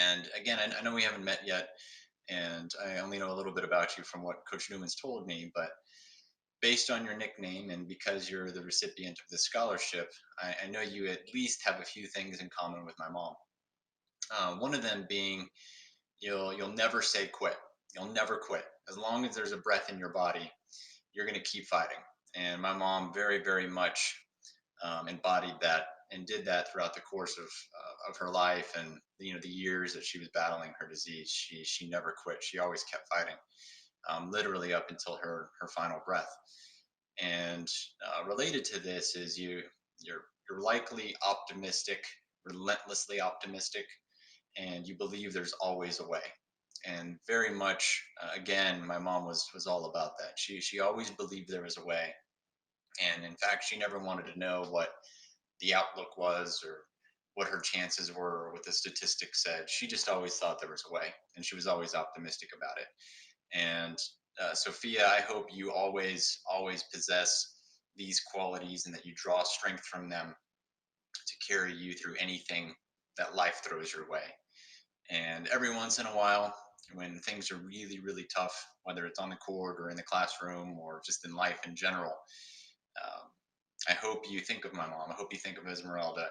Speaker 18: And again, I know we haven't met yet, and I only know a little bit about you from what Coach Newman's told me, but based on your nickname and because you're the recipient of this scholarship, I know you at least have a few things in common with my mom. One of them being you'll never say quit. You'll never quit. As long as there's a breath in your body, you're going to keep fighting. And my mom very, very much embodied that and did that throughout the course of her life and the years that she was battling her disease. She never quit. She always kept fighting, literally up until her final breath. And related to this is you're likely optimistic, relentlessly optimistic, and you believe there's always a way. And very much, again, my mom was all about that. She always believed there was a way. And in fact, she never wanted to know what the outlook was or what her chances were or what the statistics said. She just always thought there was a way, and she was always optimistic about it. And Sophia, I hope you always possess these qualities and that you draw strength from them to carry you through anything that life throws your way. And every once in a while, when things are really, really tough, whether it's on the court or in the classroom or just in life in general, I hope you think of my mom. I hope you think of Esmeralda.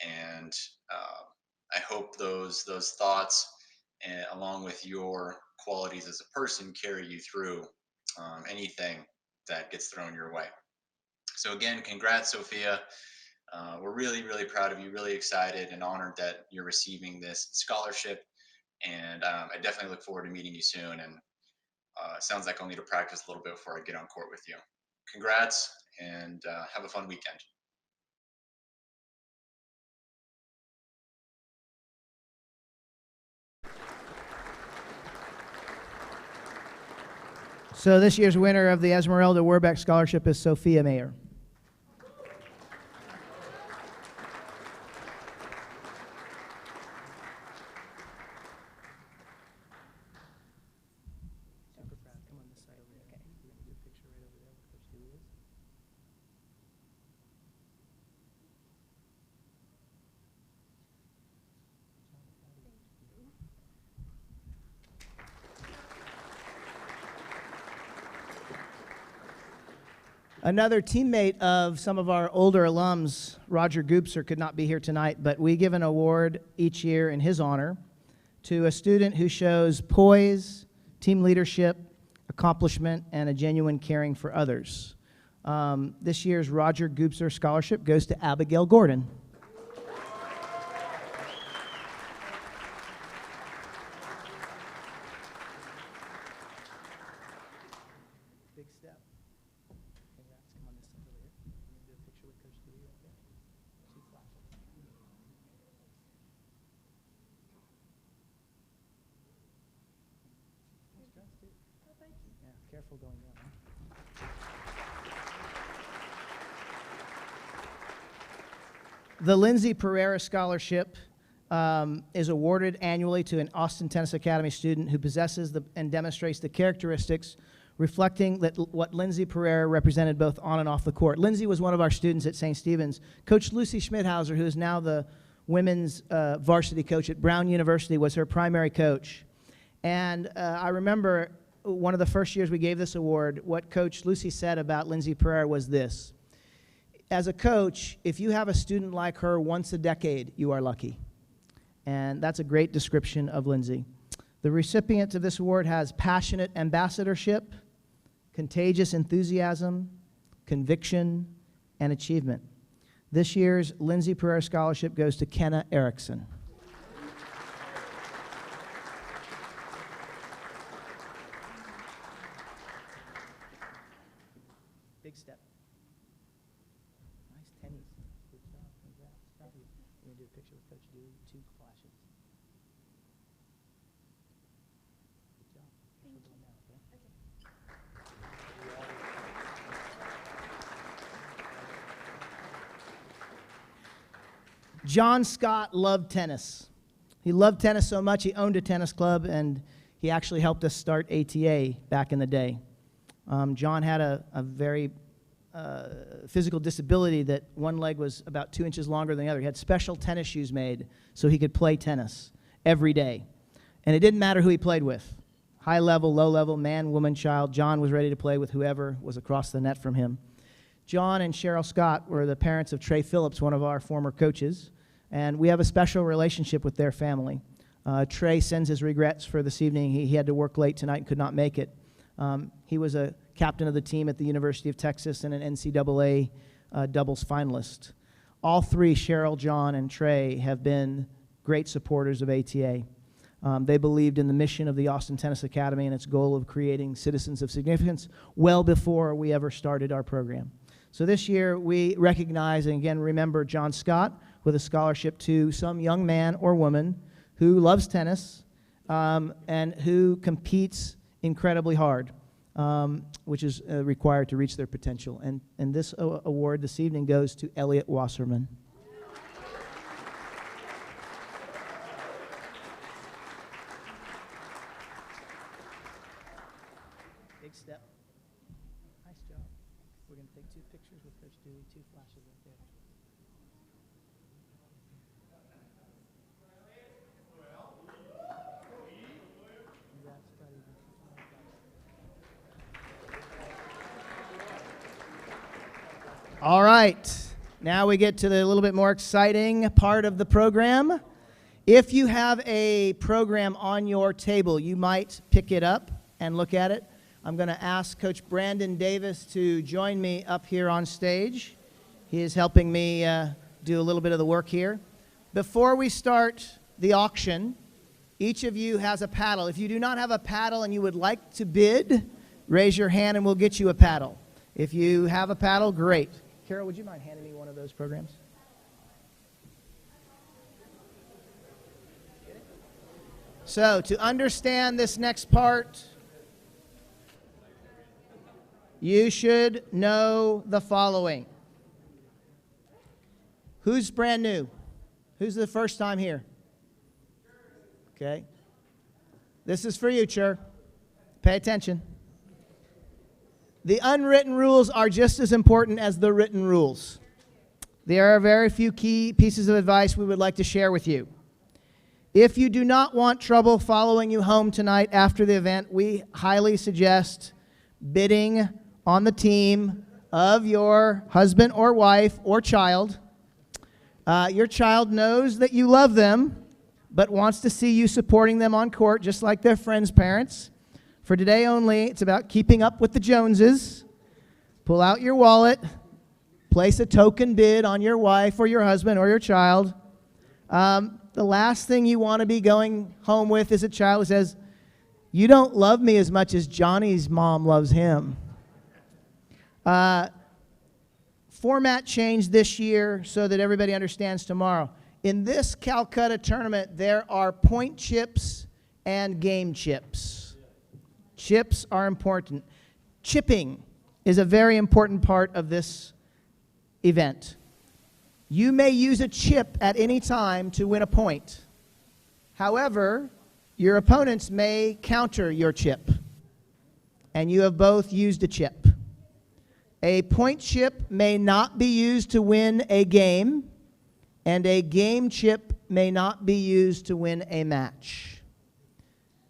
Speaker 18: And I hope those thoughts, along with your qualities as a person, carry you through anything that gets thrown your way. So again, congrats, Sophia. We're really, really proud of you, really excited and honored that you're receiving this scholarship. And I definitely look forward to meeting you soon. And it sounds like I'll need to practice a little bit before I get on court with you. congrats, and have a fun weekend.
Speaker 7: So this year's winner of the Esmeralda Warbeck Scholarship is Sophia Mayer. Another teammate of some of our older alums, Roger Goopser, could not be here tonight, but we give an award each year in his honor to a student who shows poise, team leadership, accomplishment, and a genuine caring for others. This year's Roger Goopser Scholarship goes to Abigail Gordon. Big step. Congrats. Come on this side over here. I'm going to do a picture with Coach Dewey right there. Two flashes. Nice dress, too. Oh, thank you. Yeah, careful going down. Huh? The Lindsay Pereira Scholarship is awarded annually to an Austin Tennis Academy student who possesses and demonstrates the characteristics reflecting that what Lindsay Pereira represented both on and off the court. Lindsay was one of our students at St. Stephen's. Coach Lucy Schmidhauser, who is now the women's varsity coach at Brown University, was her primary coach. And I remember one of the first years we gave this award, what Coach Lucy said about Lindsay Pereira was this: as a coach, if you have a student like her once a decade, you are lucky. And that's a great description of Lindsay. The recipient of this award has passionate ambassadorship, contagious enthusiasm, conviction, and achievement. This year's Lindsay Pereira Scholarship goes to Kenna Erickson. Big step. Nice tennis. Good job. Congrats. Proud of you. We're going to do a picture with Coach Dewey. Two flashes. Good job. Thank you. Now, okay? John Scott loved tennis. He loved tennis so much he owned a tennis club, and he actually helped us start ATA back in the day. John had a very physical disability that one leg was about 2 inches longer than the other. He had special tennis shoes made so he could play tennis every day. And it didn't matter who he played with. High level, low level, man, woman, child. John was ready to play with whoever was across the net from him. John and Cheryl Scott were the parents of Trey Phillips, one of our former coaches, and we have a special relationship with their family. Trey sends his regrets for this evening. He had to work late tonight and could not make it. He was a captain of the team at the University of Texas and an NCAA doubles finalist. All three, Cheryl, John, and Trey, have been great supporters of ATA. They believed in the mission of the Austin Tennis Academy and its goal of creating citizens of significance well before we ever started our program. So this year we recognize and again remember John Scott with a scholarship to some young man or woman who loves tennis and who competes incredibly hard, which is required to reach their potential. And this award this evening goes to Elliot Wasserman. Big step. Nice job. We're going to take two pictures with Coach Dewey, two flashes right there. Congrats, buddy. All right. Now we get to the little bit more exciting part of the program. If you have a program on your table, you might pick it up and look at it. I'm going to ask Coach Brandon Davis to join me up here on stage. He is helping me do a little bit of the work here. Before we start the auction, each of you has a paddle. If you do not have a paddle and you would like to bid, raise your hand and we'll get you a paddle. If you have a paddle, great. Carol, would you mind handing me one of those programs? So, to understand this next part, you should know the following. Who's brand new? Who's the first time here? Okay. This is for you, Chur. Pay attention. The unwritten rules are just as important as the written rules. There are very few key pieces of advice we would like to share with you. If you do not want trouble following you home tonight after the event, we highly suggest bidding on the team of your husband or wife or child. Your child knows that you love them, but wants to see you supporting them on court, just like their friends' parents. For today only, it's about keeping up with the Joneses. Pull out your wallet, place a token bid on your wife or your husband or your child. The last thing you want to be going home with is a child who says, "You don't love me as much as Johnny's mom loves him." Format changed this year so that everybody understands tomorrow. In this Calcutta tournament, there are point chips and game chips. Chips are important. Chipping is a very important part of this event. You may use a chip at any time to win a point. However, your opponents may counter your chip, and you have both used a chip. A point chip may not be used to win a game, and a game chip may not be used to win a match.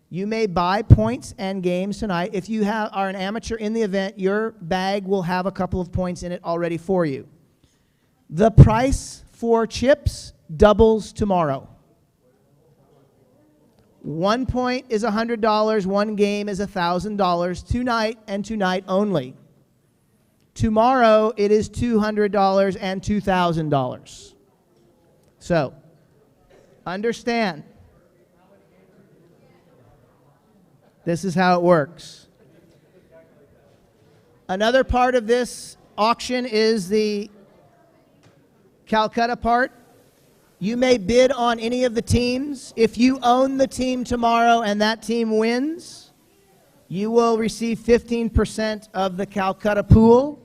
Speaker 7: You may buy points and games tonight. If you are an amateur in the event, your bag will have a couple of points in it already for you. The price for chips doubles tomorrow. 1 point is $100, 1 game is $1,000, tonight and tonight only. Tomorrow it is $200 and $2,000. So, understand. This is how it works. Another part of this auction is the Calcutta part. You may bid on any of the teams. If you own the team tomorrow and that team wins, you will receive 15% of the Calcutta pool.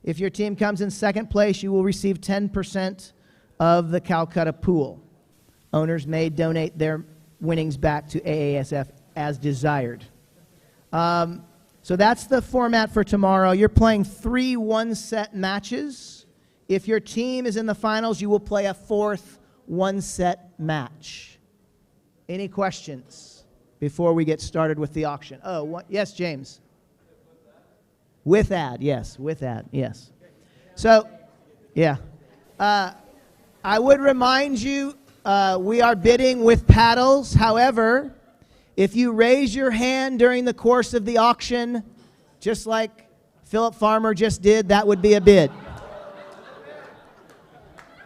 Speaker 7: If your team comes in second place, you will receive 10% of the Calcutta pool. Owners may donate their winnings back to AASF as desired. So that's the format for tomorrow. You're playing 3 one-set matches. If your team is in the finals, you will play a 4th one-set match. Any questions before we get started with the auction? Yes, James. With ad, yes. With ad, yes. So, yeah. I would remind you, we are bidding with paddles. However, if you raise your hand during the course of the auction, just like Philip Farmer just did, that would be a bid.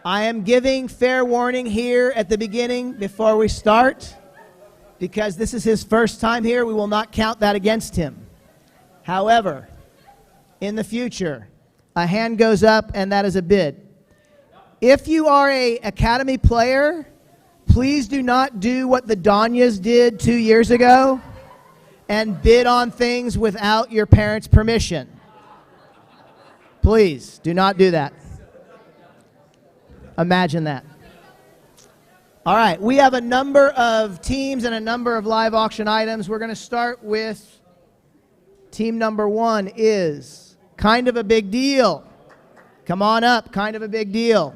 Speaker 7: I am giving fair warning here at the beginning before we start, because this is his first time here. We will not count that against him. However, in the future, a hand goes up and that is a bid. If you are an academy player, please do not do what the Danyas did 2 years ago and bid on things without your parents' permission. Please do not do that. Imagine that. All right, we have a number of teams and a number of live auction items. We're going to start with team number 1 is Kind of a Big Deal. Come on up, Kind of a Big Deal.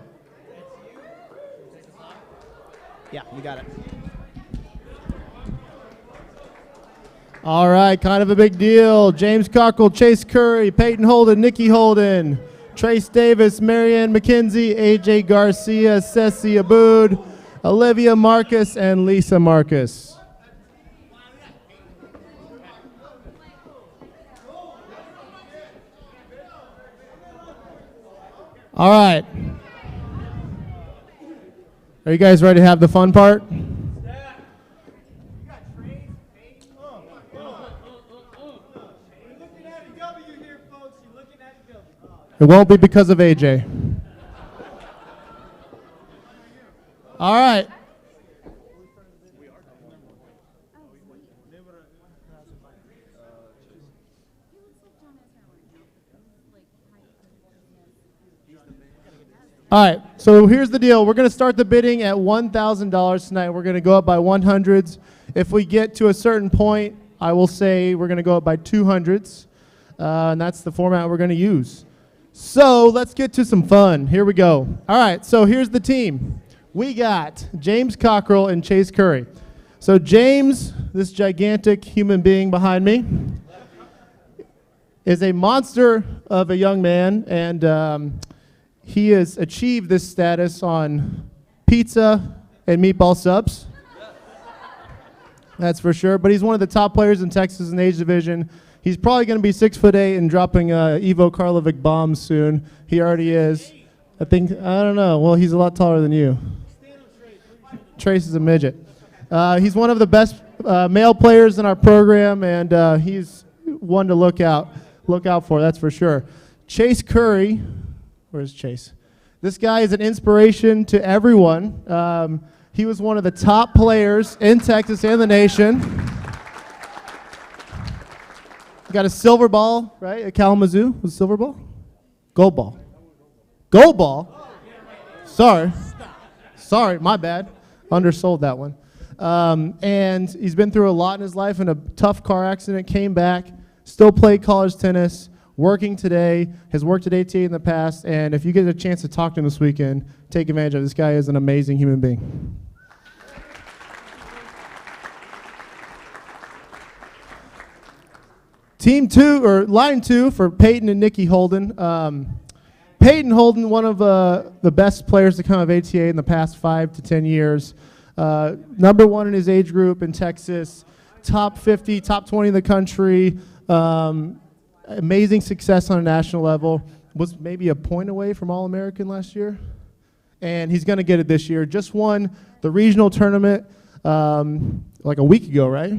Speaker 7: Yeah, you got it.
Speaker 3: All right, Kind of a Big Deal. James Cockle, Chase Curry, Peyton Holden, Nikki Holden, Trace Davis, Marianne McKenzie, AJ Garcia, Ceci Aboud, Olivia Marcus, and Lisa Marcus. All right. Are you guys ready to have the fun part? It won't be because of AJ. All right. All right, so here's the deal. We're going to start the bidding at $1,000 tonight. We're going to go up by 100s. If we get to a certain point, I will say we're going to go up by 200s, and that's the format we're going to use. So let's get to some fun. Here we go. All right, so here's the team. We got James Cockrell and Chase Curry. So James, this gigantic human being behind me, is a monster of a young man, and he has achieved this status on pizza and meatball subs. That's for sure. But he's one of the top players in Texas in the age division. He's probably going to be 6'8" and dropping Ivo Karlovic bombs soon. He already is. I don't know. Well, he's a lot taller than you. Trace is a midget. He's one of the best male players in our program, and he's one to look out for. That's for sure. Chase Curry. Where's Chase? This guy is an inspiration to everyone. He was one of the top players in Texas and the nation. Got a silver ball, right, at Kalamazoo. Was it silver ball? Gold ball. Gold ball? Sorry, my bad. Undersold that one. And he's been through a lot in his life. In a tough car accident, came back, still played college tennis, working today, has worked at ATA in the past, and if you get a chance to talk to him this weekend, take advantage of it. This guy is an amazing human being. Line two for Peyton and Nikki Holden. Peyton Holden, one of the best players to come out of ATA in the past 5 to 10 years. Number one in his age group in Texas, top 50, top 20 in the country. Amazing success on a national level. Was maybe a point away from All-American last year. And he's going to get it this year. Just won the regional tournament like a week ago, right?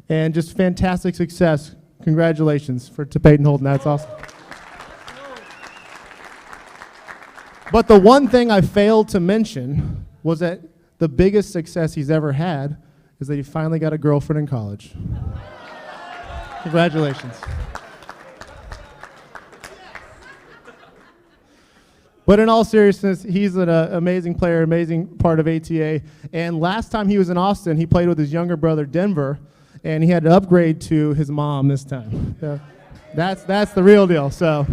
Speaker 3: And just fantastic success. Congratulations to Peyton Holden. That's awesome. But the one thing I failed to mention was that the biggest success he's ever had is that he finally got a girlfriend in college. Congratulations. But in all seriousness, he's an amazing player, amazing part of ATA. And last time he was in Austin, he played with his younger brother, Denver, and he had to upgrade to his mom this time. So that's the real deal. So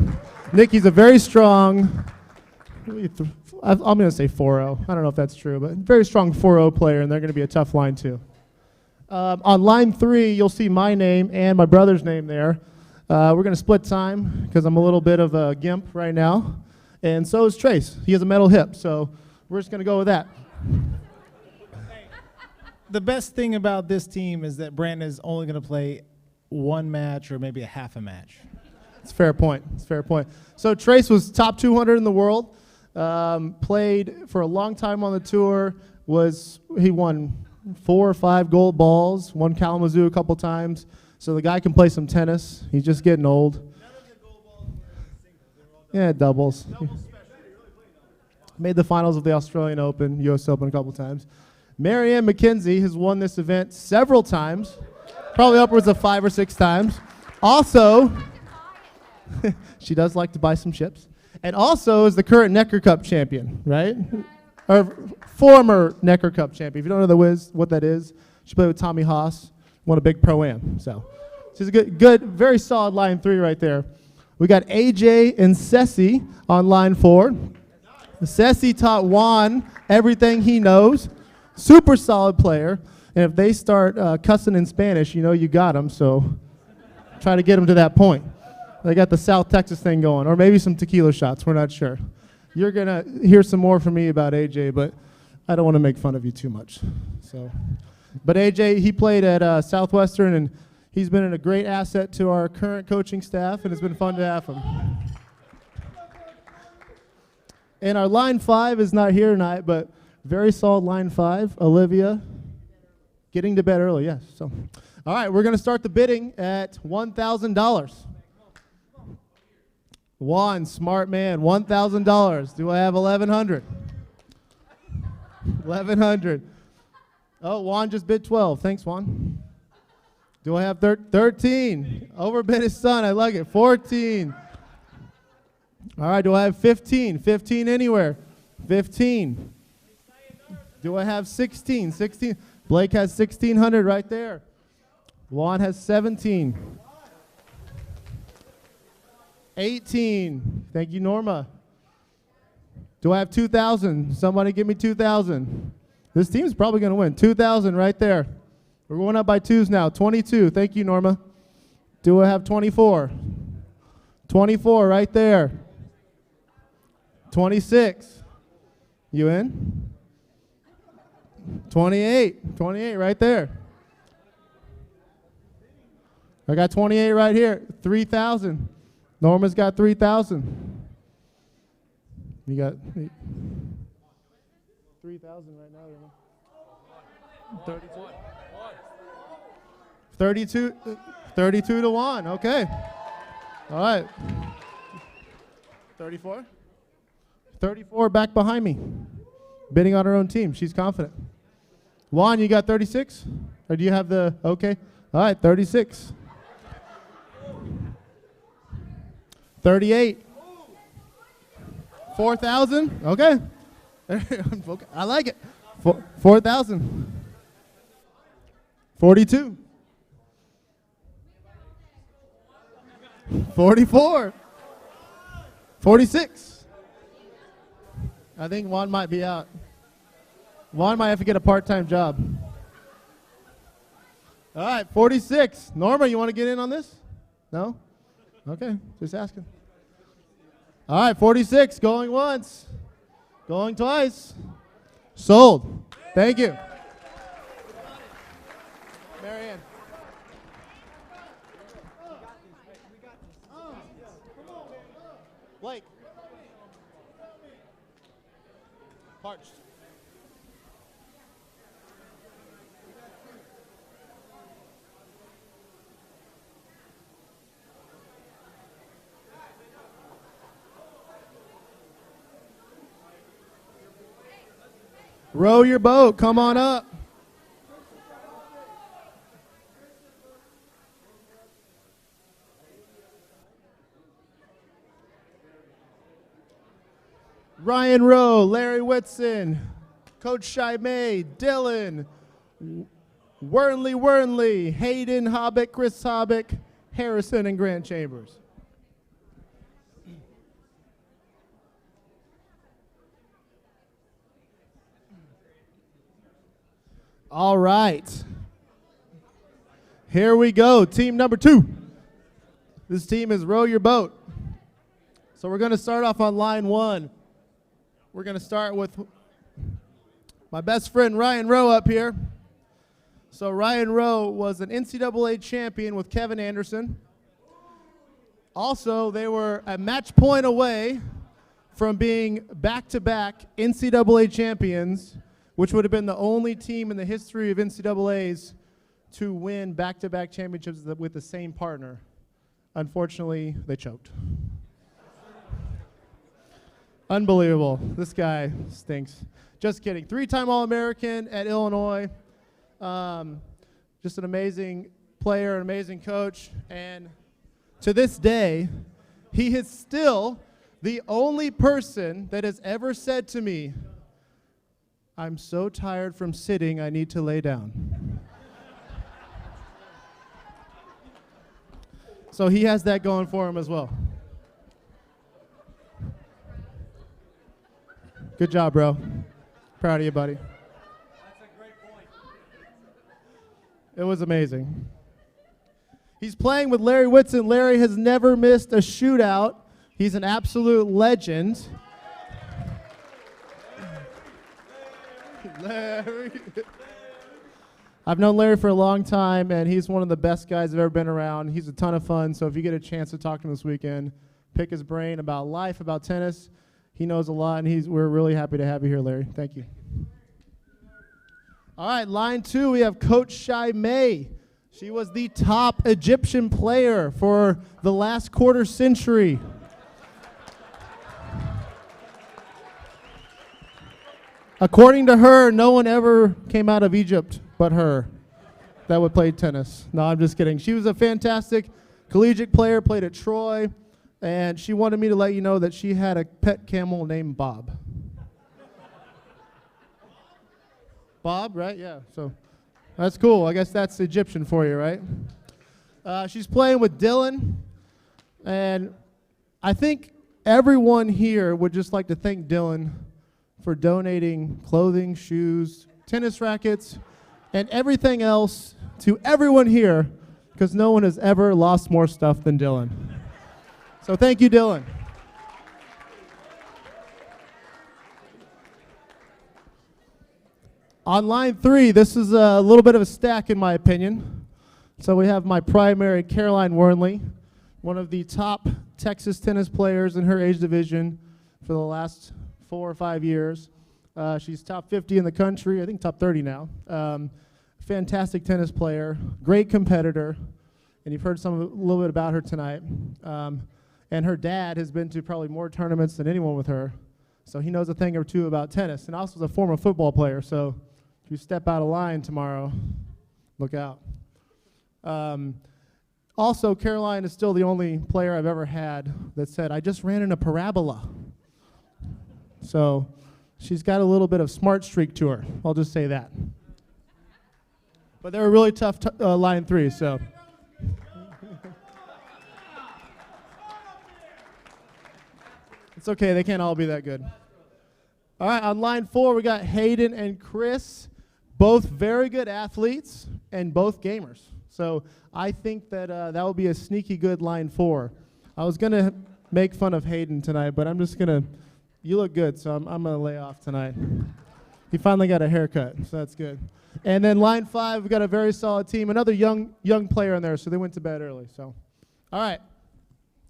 Speaker 3: Nikki's a very strong, I'm going to say 4-0. I don't know if that's true, but very strong 4-0 player, and they're going to be a tough line too. On line 3, you'll see my name and my brother's name there. We're going to split time because I'm a little bit of a gimp right now. And so is Trace. He has a metal hip, so we're just going to go with that.
Speaker 19: The best thing about this team is that Brandon is only going to play one match or maybe a half a match.
Speaker 3: It's a fair point. It's a fair point. So Trace was top 200 in the world, played for a long time on the tour. He won 4 or 5 gold balls, won Kalamazoo a couple times. So the guy can play some tennis. He's just getting old. Yeah, doubles. Made the finals of the Australian Open, US Open a couple times. Marianne McKenzie has won this event several times, probably upwards of 5 or 6 times. Also, she does like to buy some chips. And also is the current Necker Cup champion, right? Or former Necker Cup champion. If you don't know what that is, she played with Tommy Haas, won a big Pro-Am. So she's a good, very solid line 3 right there. We got AJ and Ceci on line 4. Ceci taught Juan everything he knows. Super solid player. And if they start cussing in Spanish, you got them. So try to get them to that point. They got the South Texas thing going, or maybe some tequila shots. We're not sure. You're going to hear some more from me about AJ, but I don't want to make fun of you too much. But AJ, he played at Southwestern, and he's been a great asset to our current coaching staff, and it's been fun to have him. And our line 5 is not here tonight, but very solid line 5. Olivia, getting to bed early, yes. So, all right, we're going to start the bidding at $1,000. Juan, smart man, $1,000. Do I have 1,100? 1,100. Oh, Juan just bid 12. Thanks, Juan. Do I have 13? Overbid his son. I like it. 14. All right, do I have 15? 15 anywhere. 15. Do I have 16? 16. Blake has 1,600 right there. Juan has 17. 18. Thank you, Norma. Do I have 2,000? Somebody give me 2,000. This team's probably going to win. 2,000 right there. We're going up by twos now. 22. Thank you, Norma. Do I have 24? 24 right there. 26. You in? 28. 28 right there. I got 28 right here. 3,000. Norma's got 3,000. You got 3,000 right now. 32. 32 to 1. Okay. All right. 34. 34 back behind me. Bidding on her own team. She's confident. Juan, you got 36? Or do you have the, okay. All right, 36. 38. 4,000? Okay. I like it. 4,000. 42. 44. 46. I think Juan might be out. Juan might have to get a part-time job. All right, 46. Norma, you want to get in on this? No? Okay, just asking. All right, 46. Going once. Going twice. Sold. Thank you. Marianne. Blake. Parched. Row your boat. Come on up. Ryan Rowe, Larry Whitson, Coach Shai May, Dylan, Wernley, Hayden Hobbick, Chris Hobbick, Harrison, and Grant Chambers. All right. Here we go. Team number 2. This team is Row Your Boat. So we're going to start off on line 1. We're going to start with my best friend Ryan Rowe up here. So Ryan Rowe was an NCAA champion with Kevin Anderson. Also, they were a match point away from being back-to-back NCAA champions, which would have been the only team in the history of NCAAs to win back-to-back championships with the same partner. Unfortunately, they choked. Unbelievable. This guy stinks. Just kidding. 3-time All-American at Illinois. Just an amazing player, an amazing coach. And to this day, he is still the only person that has ever said to me, "I'm so tired from sitting, I need to lay down." So he has that going for him as well. Good job, bro. Proud of you, buddy.
Speaker 17: That's a great point.
Speaker 3: It was amazing. He's playing with Larry Whitson. Larry has never missed a shootout. He's an absolute legend. Larry. I've known Larry for a long time, and he's one of the best guys I've ever been around. He's a ton of fun, so if you get a chance to talk to him this weekend, pick his brain about life, about tennis. He knows a lot, and we're really happy to have you here, Larry. Thank you. All right, line 2, we have Coach Shai May. She was the top Egyptian player for the last quarter century. According to her, no one ever came out of Egypt but her that would play tennis. No, I'm just kidding. She was a fantastic collegiate player, played at Troy, and she wanted me to let you know that she had a pet camel named Bob. Bob, right? Yeah, so that's cool. I guess that's Egyptian for you, right? She's playing with Dylan, and I think everyone here would just like to thank Dylan for donating clothing, shoes, tennis rackets, and everything else to everyone here, because no one has ever lost more stuff than Dylan. So thank you, Dylan. On line 3, this is a little bit of a stack in my opinion. So we have my primary, Caroline Wernley, one of the top Texas tennis players in her age division for the last 4 or 5 years. She's top 50 in the country, I think top 30 now. Fantastic tennis player, great competitor, and you've heard a little bit about her tonight. And her dad has been to probably more tournaments than anyone with her, so he knows a thing or two about tennis, and also is a former football player, so if you step out of line tomorrow, look out. Also, Caroline is still the only player I've ever had that said, I just ran in a parabola. So she's got a little bit of smart streak to her, I'll just say that. But they're a really tough line 3, so. It's okay, they can't all be that good. All right, on line 4, we got Hayden and Chris, both very good athletes and both gamers. So I think that that will be a sneaky good line 4. I was going to make fun of Hayden tonight, but I'm just going to, you look good, so I'm going to lay off tonight. He finally got a haircut, so that's good. And then line 5, we've got a very solid team. Another young player in there, so they went to bed early. So, all right,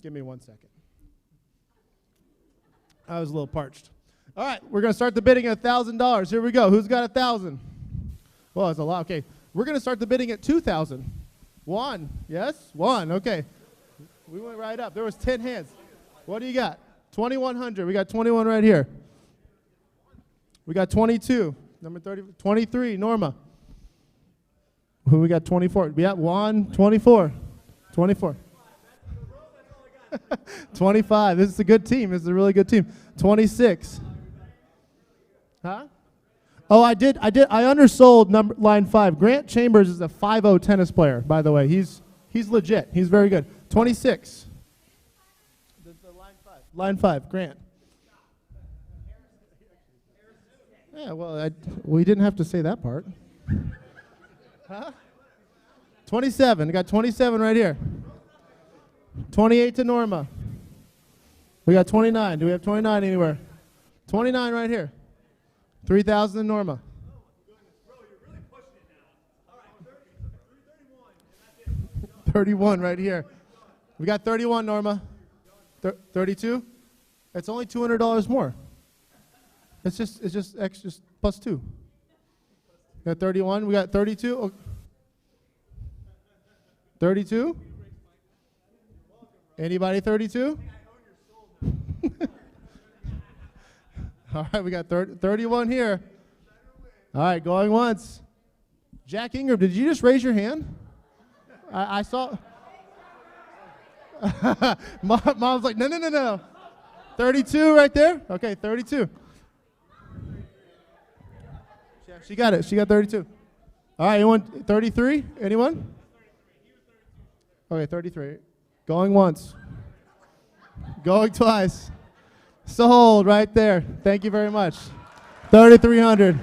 Speaker 3: give me 1 second. I was a little parched. All right, we're going to start the bidding at $1,000. Here we go. Who's got 1,000? Well, it's a lot. Okay, we're going to start the bidding at 2,000. 1, yes? 1, okay. We went right up. There was 10 hands. What do you got? 2,100. We got 21 right here. We got 22. Number 30, 23, Norma. Who we got? 24. Yeah, 1, 24. 24. 25. This is a good team. This is a really good team. 26. Huh? Oh, I undersold line 5. Grant Chambers is a 5-0 tennis player, by the way. He's legit. He's very good. 26. Line 5, Grant. Yeah, well, we didn't have to say that part. Huh? 27. We got 27 right here. 28 to Norma. We got 29. Do we have 29 anywhere? 29 right here. 3,000 to Norma. 31 right here. We got 31, Norma. 32? It's only $200 more. It's just extra plus 2. We got 31. We got 32. Oh. 32? Anybody 32? All right, we got 31 here. All right, going once. Jack Ingram, did you just raise your hand? I saw. Mom's like, no. 32 right there? Okay, 32. Yeah, she got it. She got 32. All right, anyone? 33? Anyone? Okay, 33. Going once. Going twice. Sold right there. Thank you very much. 3,300.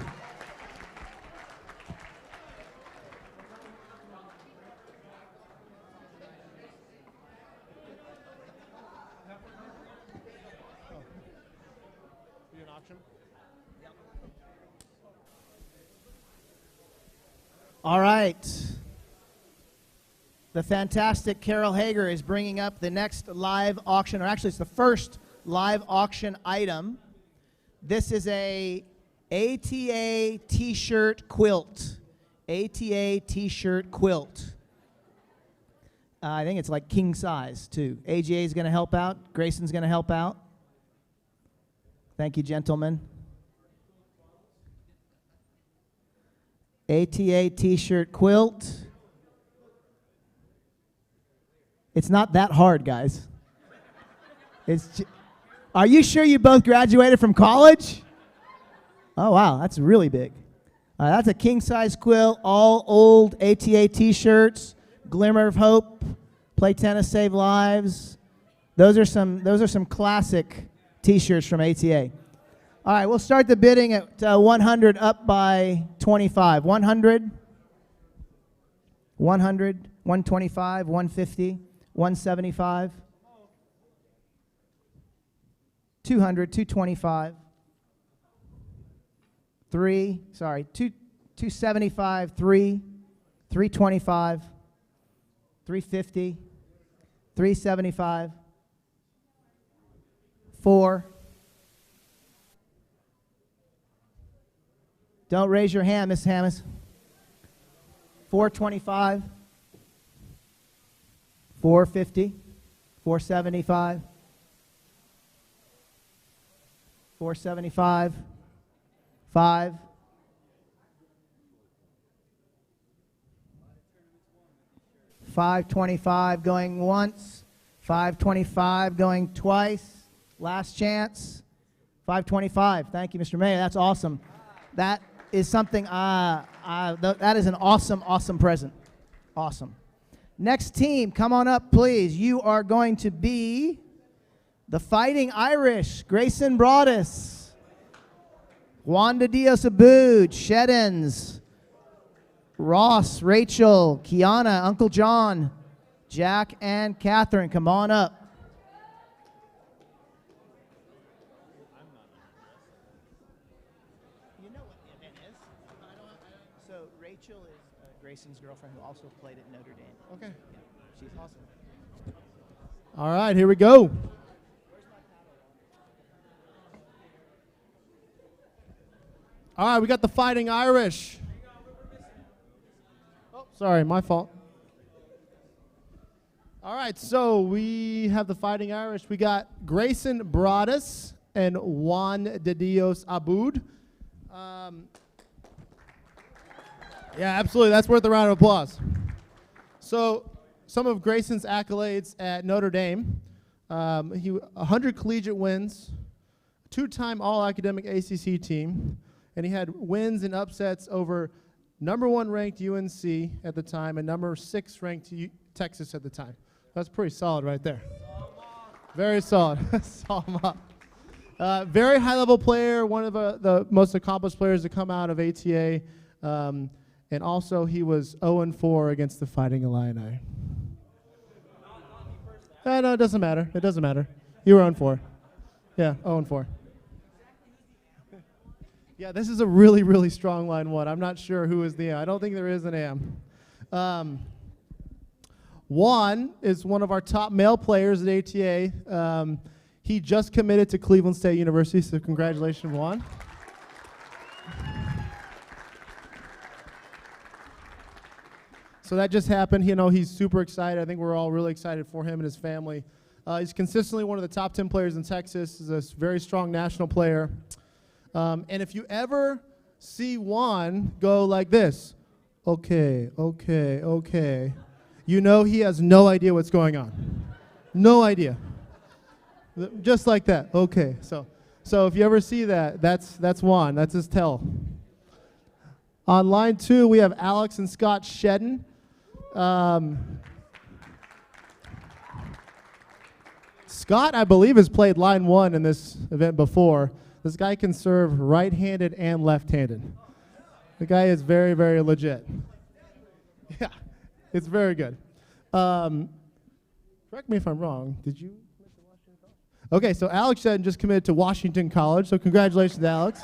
Speaker 7: All right. The fantastic Carol Hager is bringing up the next live auction, or actually it's the first live auction item. This is a ATA t-shirt quilt. ATA t-shirt quilt. I think it's like king size too. AGA is going to help out. Grayson's going to help out. Thank you, gentlemen. ATA t-shirt quilt. It's not that hard, guys. Are you sure you both graduated from college? Oh, wow, that's really big. That's a king-size quilt, all old ATA t-shirts, Glimmer of Hope, Play Tennis, Save Lives. Those are some classic t-shirts from ATA. All right, we'll start the bidding at 100 up by 25. 100, 100, 125, 150, 175, 200, 225, 275, 325, 350, 375, 4. Don't raise your hand, Mrs. Hammis. 425, 450, 475, 475, 5, 525 going once, 525 going twice. Last chance. 525. Thank you, Mr. Mayor. That's awesome. That is something, that is an awesome, awesome present. Awesome. Next team, come on up, please. You are going to be the Fighting Irish, Grayson Broadus, Wanda Dios Abood, Sheddens, Ross, Rachel, Kiana, Uncle John, Jack, and Catherine. Come on up. Rachel is Grayson's girlfriend who also played at Notre Dame.
Speaker 3: Okay.
Speaker 7: Yeah, she's awesome.
Speaker 3: All right, here we go. All right, we got the Fighting Irish. Oh, sorry, my fault. All right, so we have the Fighting Irish. We got Grayson Broadus and Juan de Dios Abood. Yeah, absolutely. That's worth a round of applause. So some of Grayson's accolades at Notre Dame. 100 collegiate wins, 2-time All-Academic ACC team, and he had wins and upsets over #1 ranked UNC at the time and #6 ranked Texas at the time. That's pretty solid right there. Very solid. Saw him up. Very high-level player, one of the most accomplished players to come out of ATA. And also, he was 0-4 against the Fighting Illini. No, it doesn't matter. It doesn't matter. You were 0-4. Yeah, 0-4. Yeah, this is a really, really strong line 1. I'm not sure who is the AM. I don't think there is an AM. Juan is one of our top male players at ATA. He just committed to Cleveland State University, so congratulations, Juan. So that just happened. You know, he's super excited. I think we're all really excited for him and his family. He's consistently one of the top 10 players in Texas. He's a very strong national player. And if you ever see Juan go like this, okay, okay, okay, you know he has no idea what's going on. No idea. Just like that. Okay. So if you ever see that, that's Juan. That's his tell. On line 2, we have Alex and Scott Shedden. Scott, I believe, has played line 1 in this event before. This guy can serve right-handed and left-handed. The guy is very, very legit. Yeah, it's very good. Correct me if I'm wrong. Did you? Okay, so Alex Shedden just committed to Washington College, so congratulations, Alex.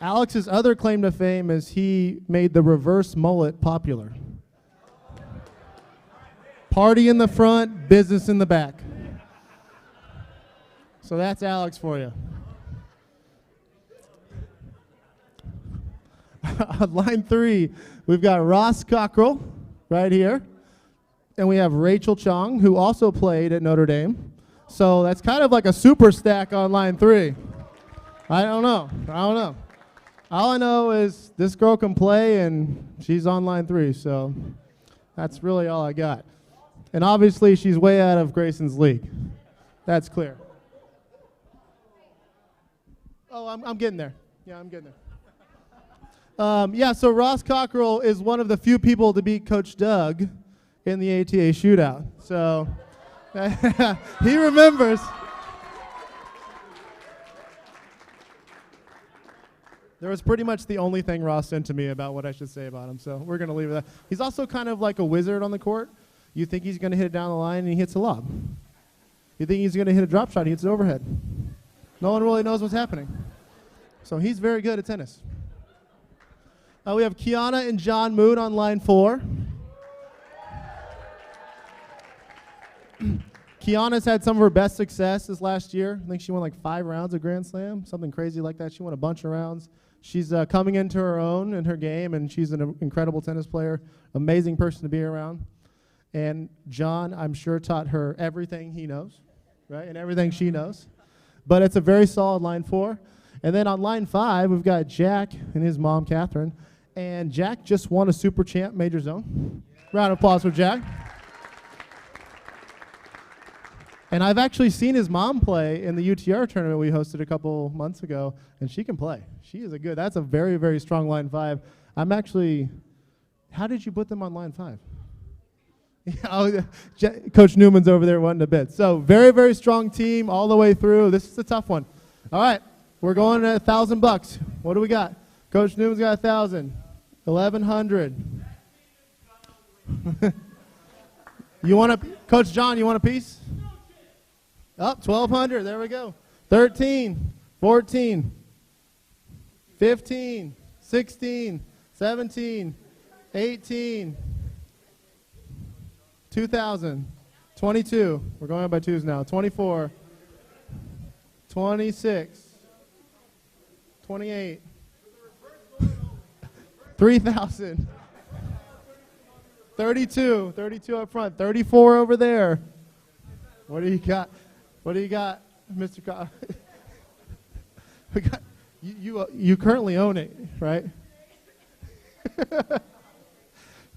Speaker 3: Alex's other claim to fame is he made the reverse mullet popular. Party in the front, business in the back. So that's Alex for you. On line 3, we've got Ross Cockrell right here. And we have Rachel Chong, who also played at Notre Dame. So that's kind of like a super stack on line 3. I don't know. All I know is this girl can play, and she's on line 3, so that's really all I got. And obviously, she's way out of Grayson's league. That's clear. Oh, I'm getting there. Yeah, I'm getting there. So Ross Cockrell is one of the few people to beat Coach Doug in the ATA shootout. So he remembers. There was pretty much the only thing Ross sent to me about what I should say about him, so we're going to leave it at that. He's also kind of like a wizard on the court. You think he's going to hit it down the line, and he hits a lob. You think he's going to hit a drop shot, he hits it overhead. No one really knows what's happening. So he's very good at tennis. We have Kiana and John Moon on line 4. Kiana's had some of her best success this last year. I think she won like 5 rounds of Grand Slam, something crazy like that. She won a bunch of rounds. She's coming into her own in her game, and she's an incredible tennis player, amazing person to be around. And John, I'm sure, taught her everything he knows, right, and everything she knows. But it's a very solid line 4. And then on line 5, we've got Jack and his mom, Catherine. And Jack just won a Super Champ Major Zone. Round of applause for Jack. And I've actually seen his mom play in the UTR tournament we hosted a couple months ago, and she can play. She is that's a very, very strong line 5. How did you put them on line 5? Coach Newman's over there wanting a bit. So very, very strong team all the way through. This is a tough one. All right, we're going at $1,000. What do we got? Coach Newman's got 1,000, 1,100. Coach John, you want a piece? Up, 1,200. There we go. 13, 14, 15, 16, 17, 18, 2,000, 22. We're going up by 2s now. 24, 26, 28, 3,000, 32, 32 up front, 34 over there. What do you got? What do you got, Mr. You currently own it, right?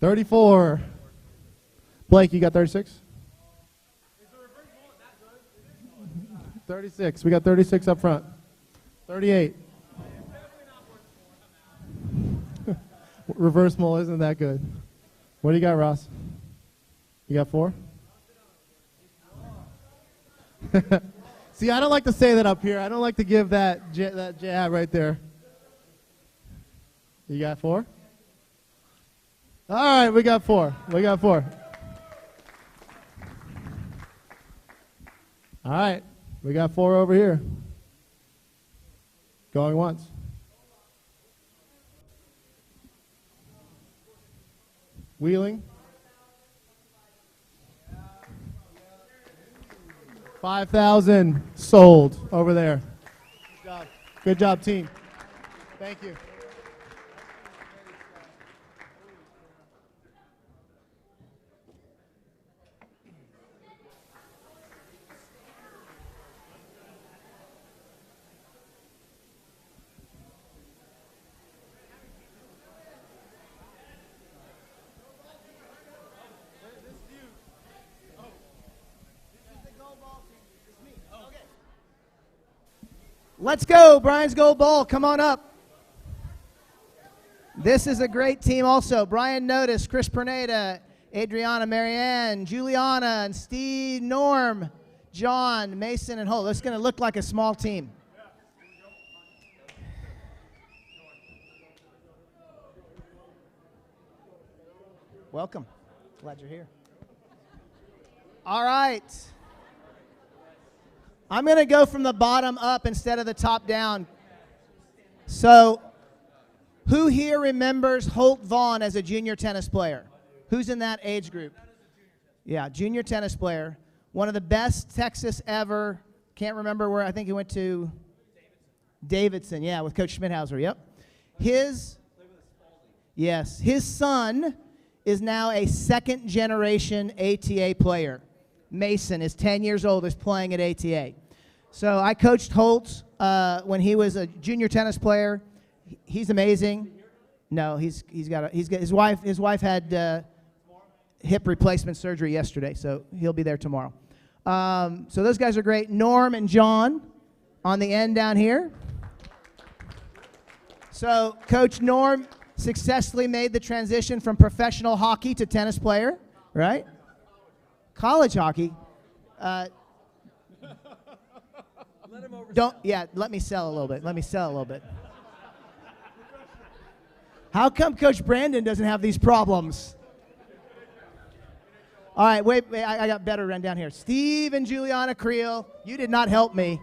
Speaker 3: 34. Blake, you got 36? 36. We got 36 up front. 38. Reverse mole isn't that good. What do you got, Ross? You got 4? See, I don't like to say that up here. I don't like to give that jab right there. You got 4? All right, we got 4. We got 4. All right, we got 4 over here. Going once. Wheeling. 5,000 sold over there. Good job. Good job, team. Thank you.
Speaker 7: Let's go, Brian's Gold Ball. Come on up. This is a great team also. Brian Notice, Chris Perneda, Adriana, Marianne, Juliana, and Steve, Norm, John, Mason, and Holt. It's going to look like a small team. Welcome. Glad you're here. All right. I'm going to go from the bottom up instead of the top down. So, who here remembers Holt Vaughn as a junior tennis player? Who's in that age group? Yeah, junior tennis player. One of the best Texas ever. Can't remember where. I think he went to Davidson, yeah, with Coach Schmidhauser, yep. His son is now a second-generation ATA player. Mason is 10 years old, is playing at ATA. So I coached Holtz when he was a junior tennis player. He's amazing. No, he's got his wife had hip replacement surgery yesterday, so he'll be there tomorrow. So those guys are great. Norm and John on the end down here. So Coach Norm successfully made the transition from professional hockey to tennis player, right? College hockey. Let me sell a little bit. How come Coach Brandon doesn't have these problems? All right, wait, I got better run down here. Steve and Juliana Creel, you did not help me.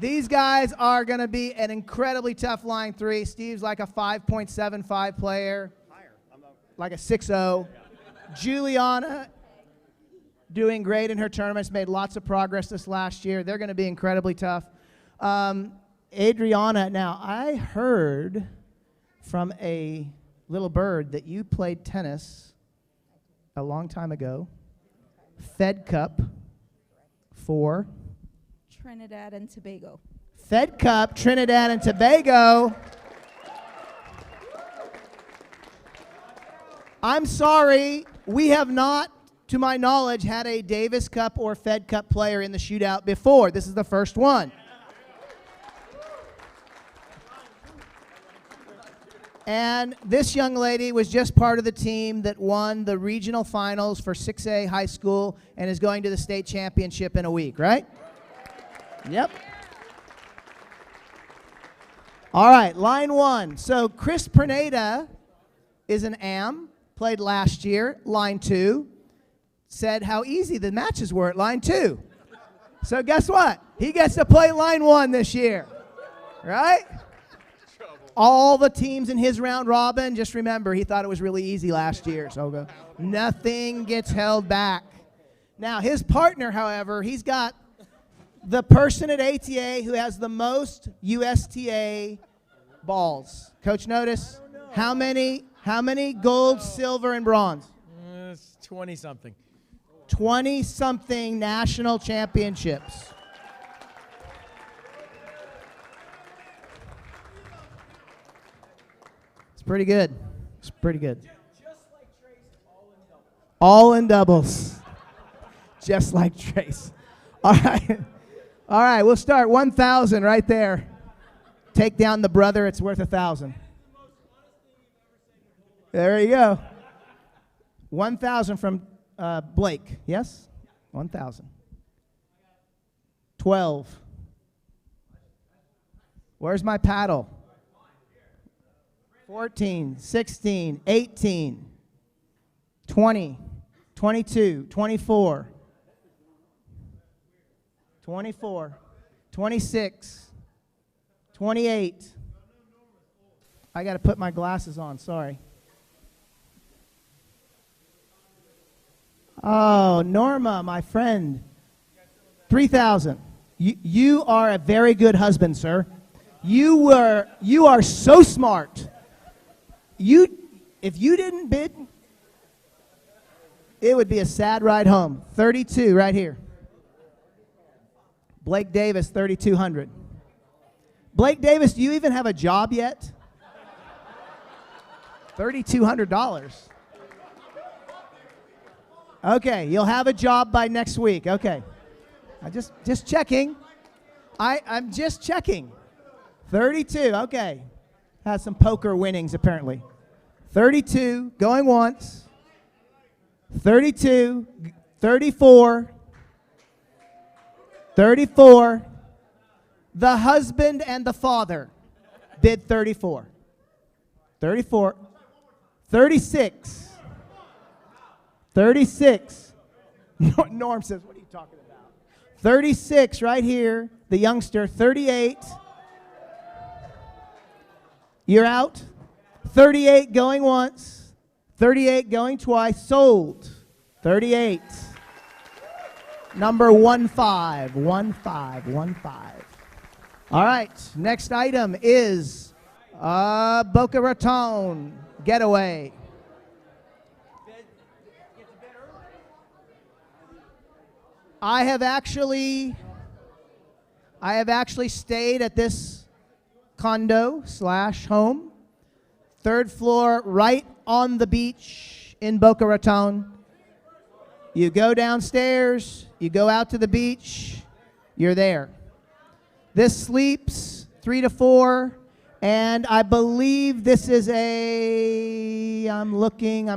Speaker 7: These guys are going to be an incredibly tough line 3. Steve's like a 5.75 player, like a 6.0. Juliana doing great in her tournaments, made lots of progress this last year. They're going to be incredibly tough. Adriana, now I heard from a little bird that you played tennis a long time ago. Fed Cup for
Speaker 20: Trinidad and Tobago.
Speaker 7: Fed Cup, Trinidad and Tobago. I'm sorry, we have not, to my knowledge, had a Davis Cup or Fed Cup player in the shootout before. This is the first one. And this young lady was just part of the team that won the regional finals for 6A high school and is going to the state championship in a week, right? Yep. All right, line 1. So Chris Perneda is an AM, played last year. Line 2 said how easy the matches were at line 2. So guess what? He gets to play line 1 this year, right? All the teams in his round robin, just remember, he thought it was really easy last year. So nothing gets held back. Now, his partner, however, he's got the person at ATA who has the most USTA balls. Coach, notice how many gold, silver, and bronze?
Speaker 21: It's 20-something.
Speaker 7: 20-something national championships. It's pretty good. It's pretty good. All in doubles. Just like Trace. All right. All right, we'll start 1,000 right there. Take down the brother, it's worth 1,000. There you go. 1,000 from Blake. Yes? 1,000. 12. Where's my paddle? 14, 16, 18, 20, 22, 24, 24, 26, 28. I got to put my glasses on, sorry. Oh, Norma, my friend. 3,000. You are a very good husband, sir. You are so smart. If you didn't bid, it would be a sad ride home. 32 right here. Blake Davis, 3,200. Blake Davis, do you even have a job yet? $3,200. Okay, you'll have a job by next week. Okay. Just checking. I'm just checking. 32, okay. Has some poker winnings apparently. 32, going once. 32, 34. 34. The husband and the father bid 34. 34. 36. 36. Norm says, what are you talking about? 36 right here. The youngster, 38. You're out. 38 going once. 38 going twice. Sold. 38. Number 15. 15. All right. Next item is Boca Raton getaway. I I have actually stayed at this condo / home, 3rd floor, right on the beach in Boca Raton. You go downstairs, you go out to the beach, you're there. This sleeps 3 to 4, and I believe this is I'm looking.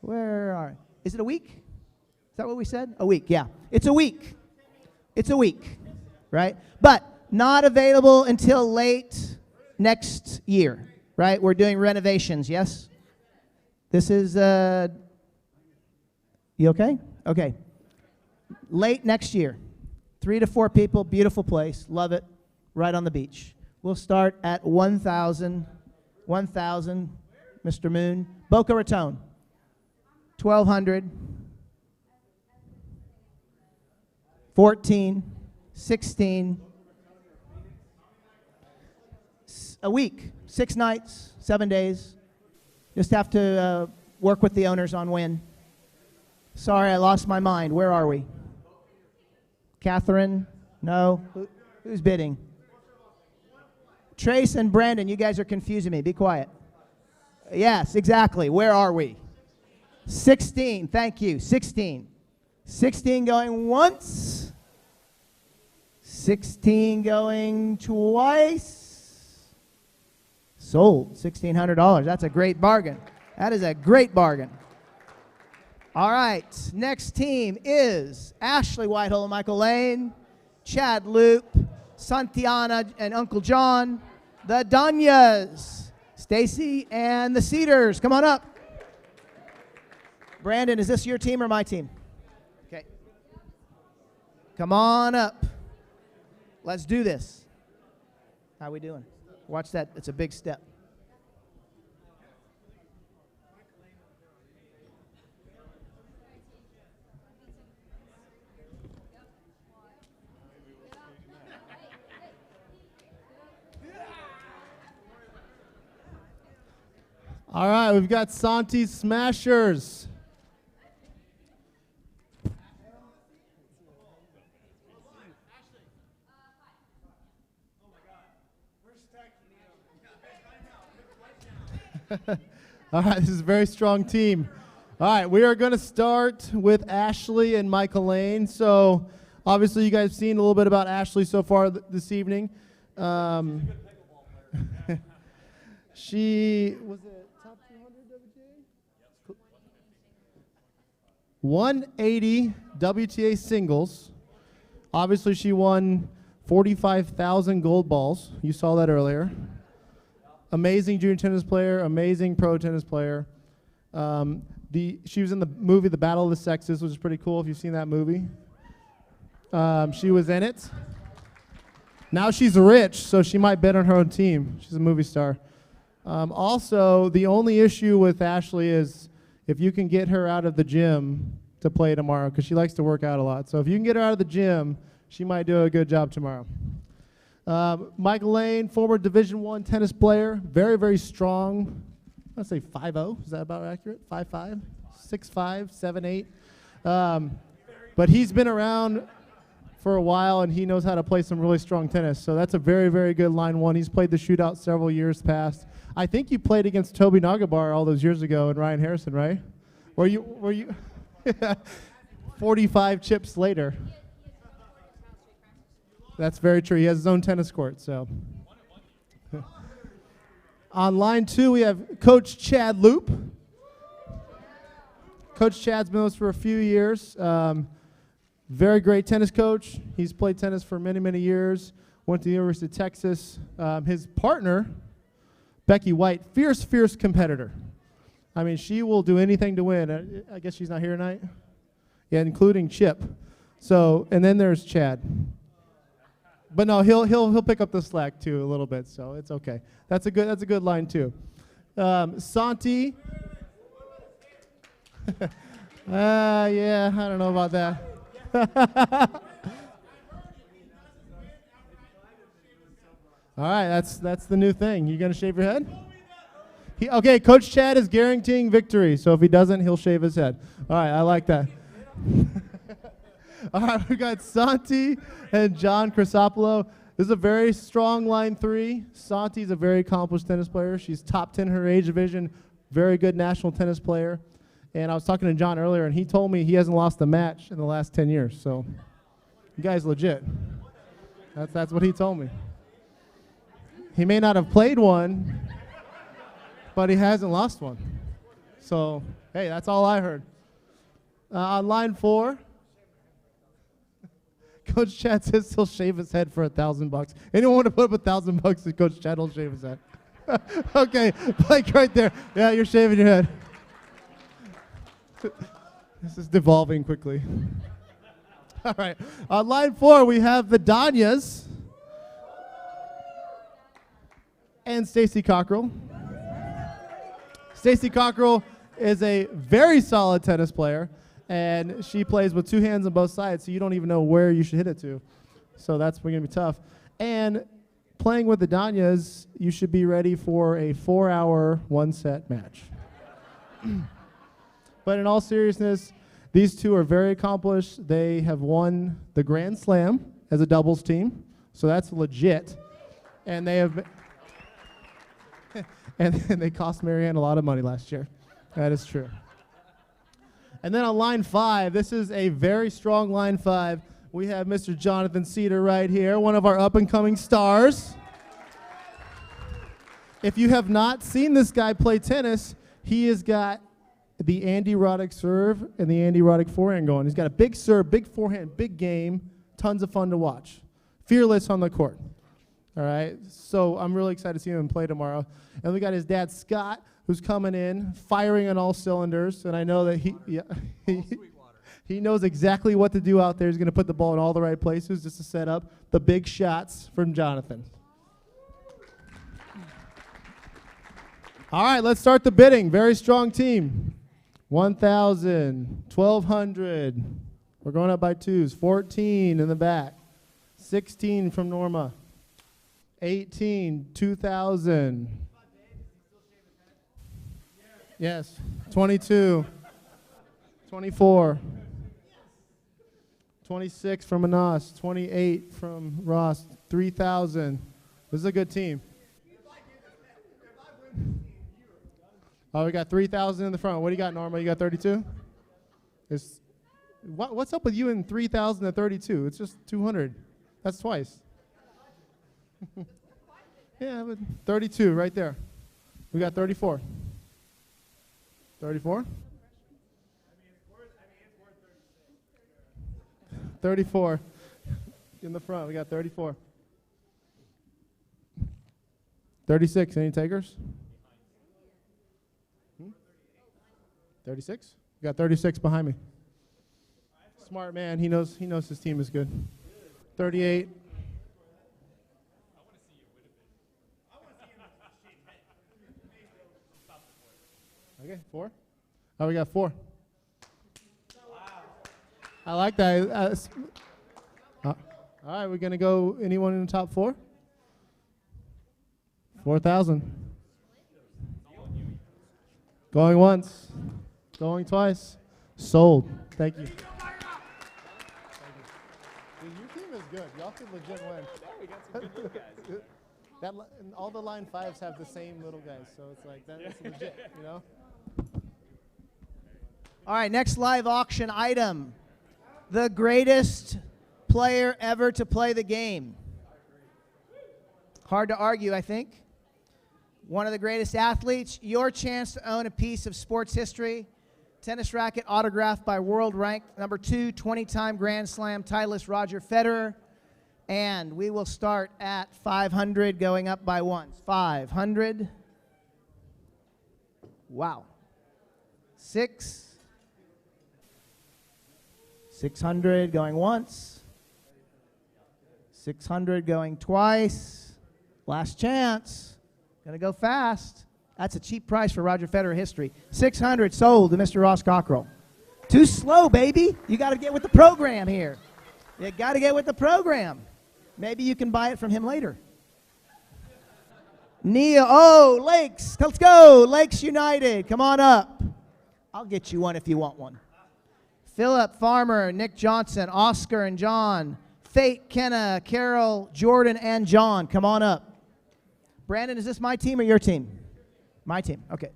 Speaker 7: Where are, is it a week? Is that what we said? A week, yeah. It's a week. It's a week, right? But not available until late next year, right? We're doing renovations, yes? This is, you okay? Okay. Late next year. 3 to 4 people, beautiful place, love it, right on the beach. We'll start at 1,000, Mr. Moon. Boca Raton, 1,200, 14, 16, a week, 6 nights, 7 days. Just have to work with the owners on when. Sorry, I lost my mind. Where are we? Catherine? No. Who's bidding? Trace and Brandon, you guys are confusing me. Be quiet. Yes, exactly. Where are we? 16. Thank you. 16. 16 going once. 16 going twice. Sold. $1,600. That's a great bargain. That is a great bargain. All right, next team is Ashley Whitehall and Michael Lane, Chad Loop, Santiana and Uncle John, the Danyas, Stacy and the Cedars. Come on up. Brandon, is this your team or my team? Okay. Come on up. Let's do this. How we doing? Watch that. It's a big step.
Speaker 3: All right, we've got Santi Smashers. All right, this is a very strong team. All right, we are going to start with Ashley and Michael Lane. So, obviously, you guys have seen a little bit about Ashley so far this evening. She was it top 200 WTA? 180 WTA singles. Obviously, she won 45,000 gold balls. You saw that earlier. Amazing junior tennis player, amazing pro tennis player. She was in the movie The Battle of the Sexes, which is pretty cool if you've seen that movie. She was in it. Now she's rich, so she might bet on her own team. She's a movie star. Also, the only issue with Ashley is if you can get her out of the gym to play tomorrow, because she likes to work out a lot. So if you can get her out of the gym, she might do a good job tomorrow. Michael Lane, former Division I tennis player, very, very strong. Let's say 5'0". Is that about accurate? 5'5", 6'5", 7'8". But he's been around for a while, and he knows how to play some really strong tennis. So that's a very, very good line one. He's played the Shootout several years past. I think you played against Toby Nagabar all those years ago and Ryan Harrison, right? Were you 45 chips later. That's very true. He has his own tennis court. So, on line 2, we have Coach Chad Loop. Coach Chad's been with us for a few years. Very great tennis coach. He's played tennis for many, many years. Went to the University of Texas. His partner, Becky White, fierce, fierce competitor. I mean, she will do anything to win. I guess she's not here tonight. Yeah, including Chip. So, and then there's Chad. But no, he'll pick up the slack too a little bit, so it's okay. That's a good line too. Santi. Yeah, I don't know about that. All right, that's the new thing. You gonna shave your head? Okay, Coach Chad is guaranteeing victory, so if he doesn't, he'll shave his head. All right, I like that. All right, we got Santi and John Crisopolo. This is a very strong line three. Santi's a very accomplished tennis player. She's top 10 in her age division, very good national tennis player. And I was talking to John earlier, and he told me he hasn't lost a match in the last 10 years. So you guys legit. That's what he told me. He may not have played one, but he hasn't lost one. So, hey, that's all I heard. On line 4, Coach Chad says he'll shave his head for $1,000. Anyone want to put up $1,000 to Coach Chad will shave his head? Okay, Blake right there. Yeah, you're shaving your head. This is devolving quickly. All right. On line 4, we have the Danyas and Stacy Cockrell. Stacy Cockrell is a very solid tennis player, and she plays with 2 hands on both sides, so you don't even know where you should hit it to. So that's going to be tough. And playing with the Danyas, you should be ready for a 4-hour, 1-set match. But in all seriousness, these two are very accomplished. They have won the Grand Slam as a doubles team, so that's legit. And they have and they cost Marianne a lot of money last year. That is true. And then on line 5, this is a very strong line 5. We have Mr. Jonathan Cedar right here, one of our up-and-coming stars. If you have not seen this guy play tennis, he has got the Andy Roddick serve and the Andy Roddick forehand going. He's got a big serve, big forehand, big game, tons of fun to watch. Fearless on the court. All right, so I'm really excited to see him play tomorrow. And we got his dad, Scott, who's coming in, firing on all cylinders. And I know that he knows exactly what to do out there. He's going to put the ball in all the right places just to set up the big shots from Jonathan. All right, let's start the bidding. Very strong team. 1,000, 1,200. We're going up by 2s. 14 in the back. 16 from Norma. 18, 2,000. Yes. 22. 24. 26 from Anas. 28 from Ross. 3,000. This is a good team. Oh, we got 3,000 in the front. What do you got, Norma? You got 32? What's up with you in 3,000 to 32? It's just 200. That's twice. Yeah, but 32 right there. We got 34. 34? 34. In the front, we got 34. 36, any takers? 36? We got 36 behind me. Smart man, he knows his team is good. 38. Okay, 4. Oh, we got 4. I like that. All right, we're going to go anyone in the top 4? 4,000. Going once. Going twice. Sold. Thank you. Dude, your team is good. Y'all can legit win.
Speaker 2: We got some good little guys.
Speaker 3: And all the line 5s have the same little guys, so it's like that's legit, you know?
Speaker 7: All right, next live auction item. The greatest player ever to play the game. Hard to argue, I think. One of the greatest athletes. Your chance to own a piece of sports history. Tennis racket autographed by world-ranked number 2, 20-time Grand Slam titleist Roger Federer. And we will start at 500, going up by 1. 500. Wow. 6. 600 going once. 600 going twice. Last chance. Gonna go fast. That's a cheap price for Roger Federer history. 600 sold to Mr. Ross Cockrell. Too slow, baby. You got to get with the program here. You got to get with the program. Maybe you can buy it from him later. Lakes. Let's go. Lakes United. Come on up. I'll get you one if you want one. Philip Farmer, Nick Johnson, Oscar and John, Fate, Kenna, Carol, Jordan, and John. Come on up. Brandon, is this my team or your team? My team. Okay.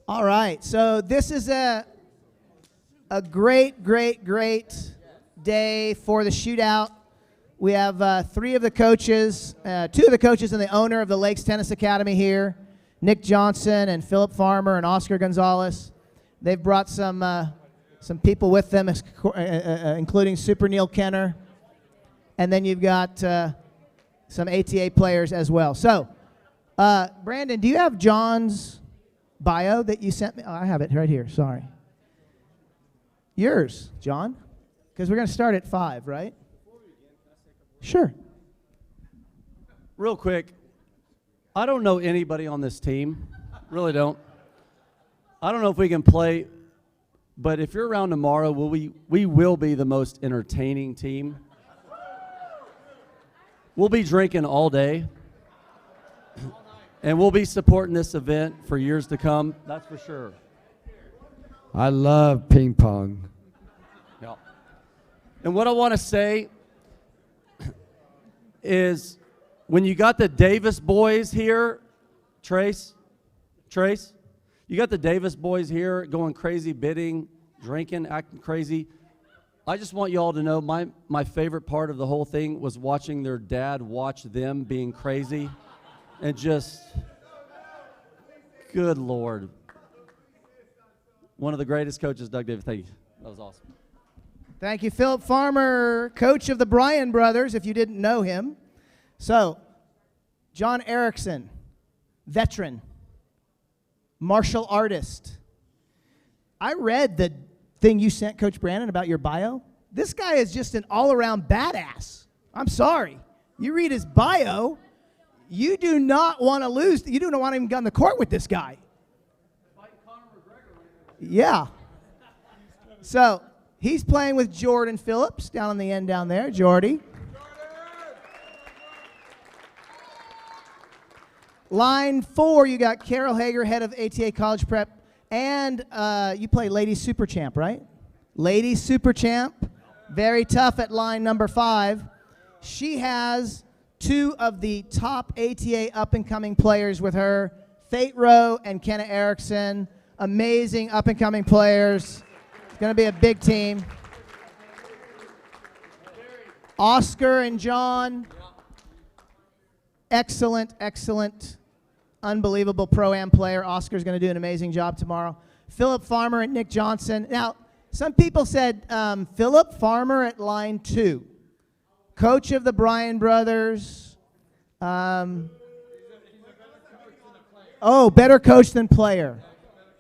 Speaker 7: All right. So this is a great, great, great day for the shootout. We have three of the coaches, two of the coaches and the owner of the Lakes Tennis Academy here, Nick Johnson and Philip Farmer and Oscar Gonzalez. They've brought some people with them, including Super Neil Kenner. And then you've got some ATA players as well. So, Brandon, do you have John's bio that you sent me? Oh, I have it right here. Sorry. Yours, John, because we're going to start at 5, right? Sure.
Speaker 5: Real quick, I don't know anybody on this team. Really don't. I don't know if we can play, but if you're around tomorrow, we will be the most entertaining team. We'll be drinking all day, and we'll be supporting this event for years to come. That's for sure.
Speaker 4: I love ping pong.
Speaker 5: Yeah. And what I want to say is when you got the Davis boys here, Trace, you got the Davis boys here going crazy, bidding, drinking, acting crazy. I just want you all to know my favorite part of the whole thing was watching their dad watch them being crazy and just, good Lord. One of the greatest coaches, Doug Davis. Thank you. That was awesome.
Speaker 7: Thank you, Philip Farmer, coach of the Bryan brothers, if you didn't know him. So, John Erickson, veteran, martial artist. I read the thing you sent Coach Brandon about your bio. This guy is just an all-around badass. I'm sorry. You read his bio, you do not want to lose. You do not want to even get on the court with this guy. Yeah. So, he's playing with Jordan Phillips down on the end down there. Jordy. Line 4, you got Carol Hager, head of ATA College Prep. And you play Ladies Super Champ, right? Ladies Super Champ. Very tough at line number 5. She has 2 of the top ATA up-and-coming players with her, Fate Rowe and Kenna Erickson. Amazing up-and-coming players. It's going to be a big team. Oscar and John. Excellent, excellent, unbelievable Pro-Am player. Oscar's going to do an amazing job tomorrow. Philip Farmer and Nick Johnson. Now, some people said Philip Farmer at line 2. Coach of the Bryan brothers. Oh, better coach than player.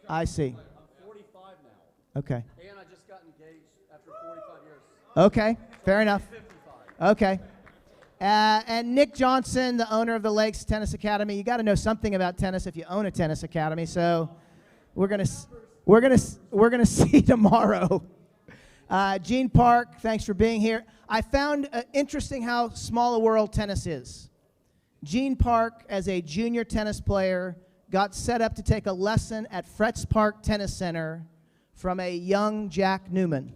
Speaker 7: I see.
Speaker 5: I'm 45 now.
Speaker 7: Okay.
Speaker 5: And I just got engaged after 45 years.
Speaker 7: Okay, fair enough. Okay. And Nick Johnson, the owner of the Lakes Tennis Academy. You got to know something about tennis if you own a tennis academy. So we're gonna see tomorrow. Gene Park, thanks for being here. I found interesting how small a world tennis is. Gene Park, as a junior tennis player, got set up to take a lesson at Fretz Park Tennis Center from a young Jack Newman.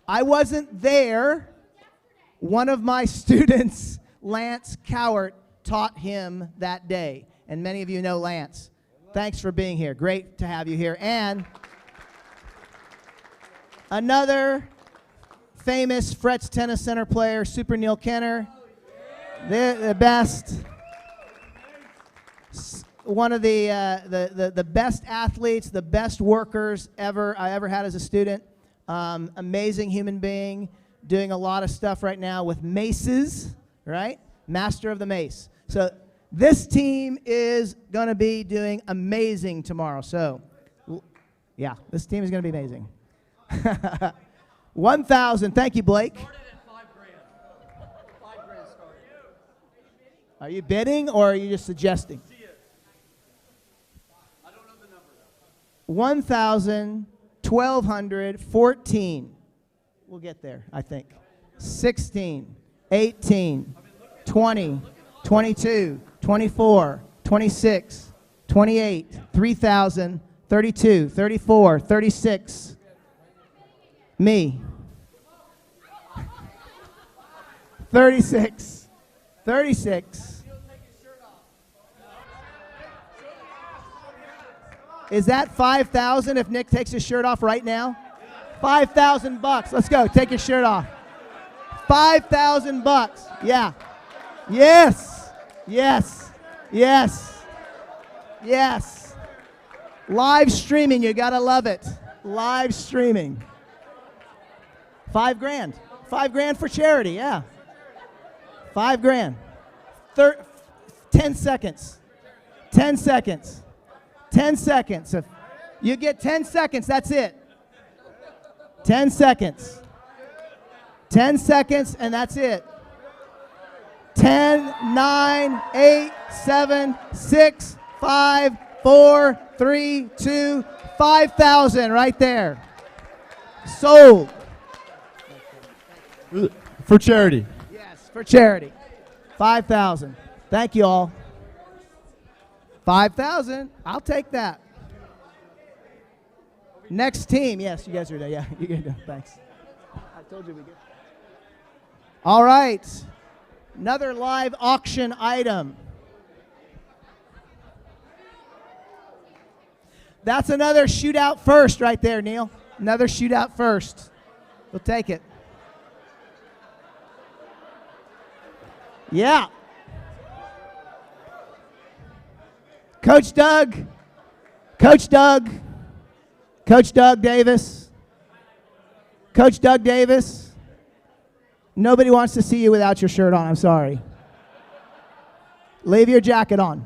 Speaker 7: I wasn't there. One of my students, Lance Cowart, taught him that day. And many of you know Lance. Thanks for being here. Great to have you here. And another famous Fretz Tennis Center player, Super Neil Kenner. The best. One of the best athletes, the best workers I ever had as a student. Amazing human being, doing a lot of stuff right now with maces, right? Master of the mace. So this team is going to be doing amazing tomorrow. So, yeah, this team is going to be amazing. 1,000. Thank you, Blake. Are you bidding or are you just suggesting? 1,000, 1,200, 14. We'll get there, I think. 16, 18, 20, 22, 24, 26, 28, 3,000, 32, 34, 36. Me. 36, 36. Is that 5,000 if Nick takes his shirt off right now? 5,000 bucks. Let's go. Take your shirt off. 5,000 bucks. Yeah. Yes. Yes. Yes. Yes. Live streaming. You got to love it. Live streaming. $5,000. $5,000 for charity. Yeah. $5,000. 10 seconds. 10 seconds. 10 seconds. If you get 10 seconds, that's it. 10 seconds. 10 seconds, and that's it. 10, 9, 8, 7, 6, 5, 4, 3, 2, 5,000 right there. Sold.
Speaker 3: For charity.
Speaker 7: Yes, for charity. 5,000. Thank you all. 5,000. I'll take that. Next team. Yes, you guys are there. Yeah, you can go. Thanks. I told you we get. All right. Another live auction item. That's another shootout first right there, Neil. Another shootout first. We'll take it. Yeah. Coach Doug. Coach Doug. Coach Doug Davis. Coach Doug Davis. Nobody wants to see you without your shirt on. I'm sorry. Leave your jacket on.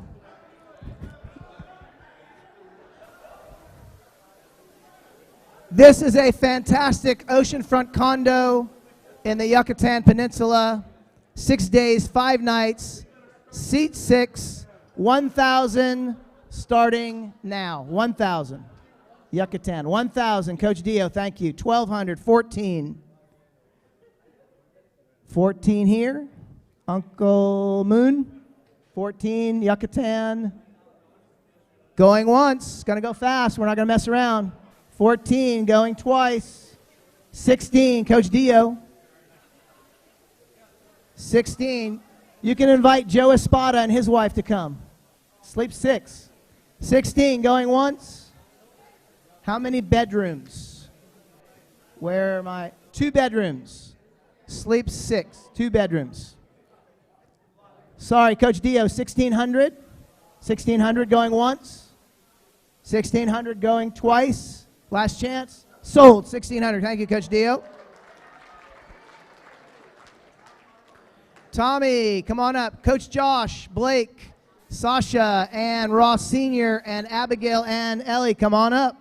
Speaker 7: This is a fantastic oceanfront condo in the Yucatan Peninsula. 6 days, 5 nights, seat 6, 1,000 starting now. 1,000. Yucatan. 1,000. Coach Dio, thank you. 1,200. 14. 14 here. Uncle Moon. 14. Yucatan. Going once. Going to go fast. We're not going to mess around. 14. Going twice. 16. Coach Dio. 16. You can invite Joe Espada and his wife to come. Sleep 6. 16. Going once. How many bedrooms? Where am I? 2 bedrooms. Sleep 6. 2 bedrooms. Sorry, Coach Dio. 1,600. 1,600 going once. 1,600 going twice. Last chance. Sold. 1,600. Thank you, Coach Dio. Tommy, come on up. Coach Josh, Blake, Sasha, and Ross Sr., and Abigail and Ellie, come on up.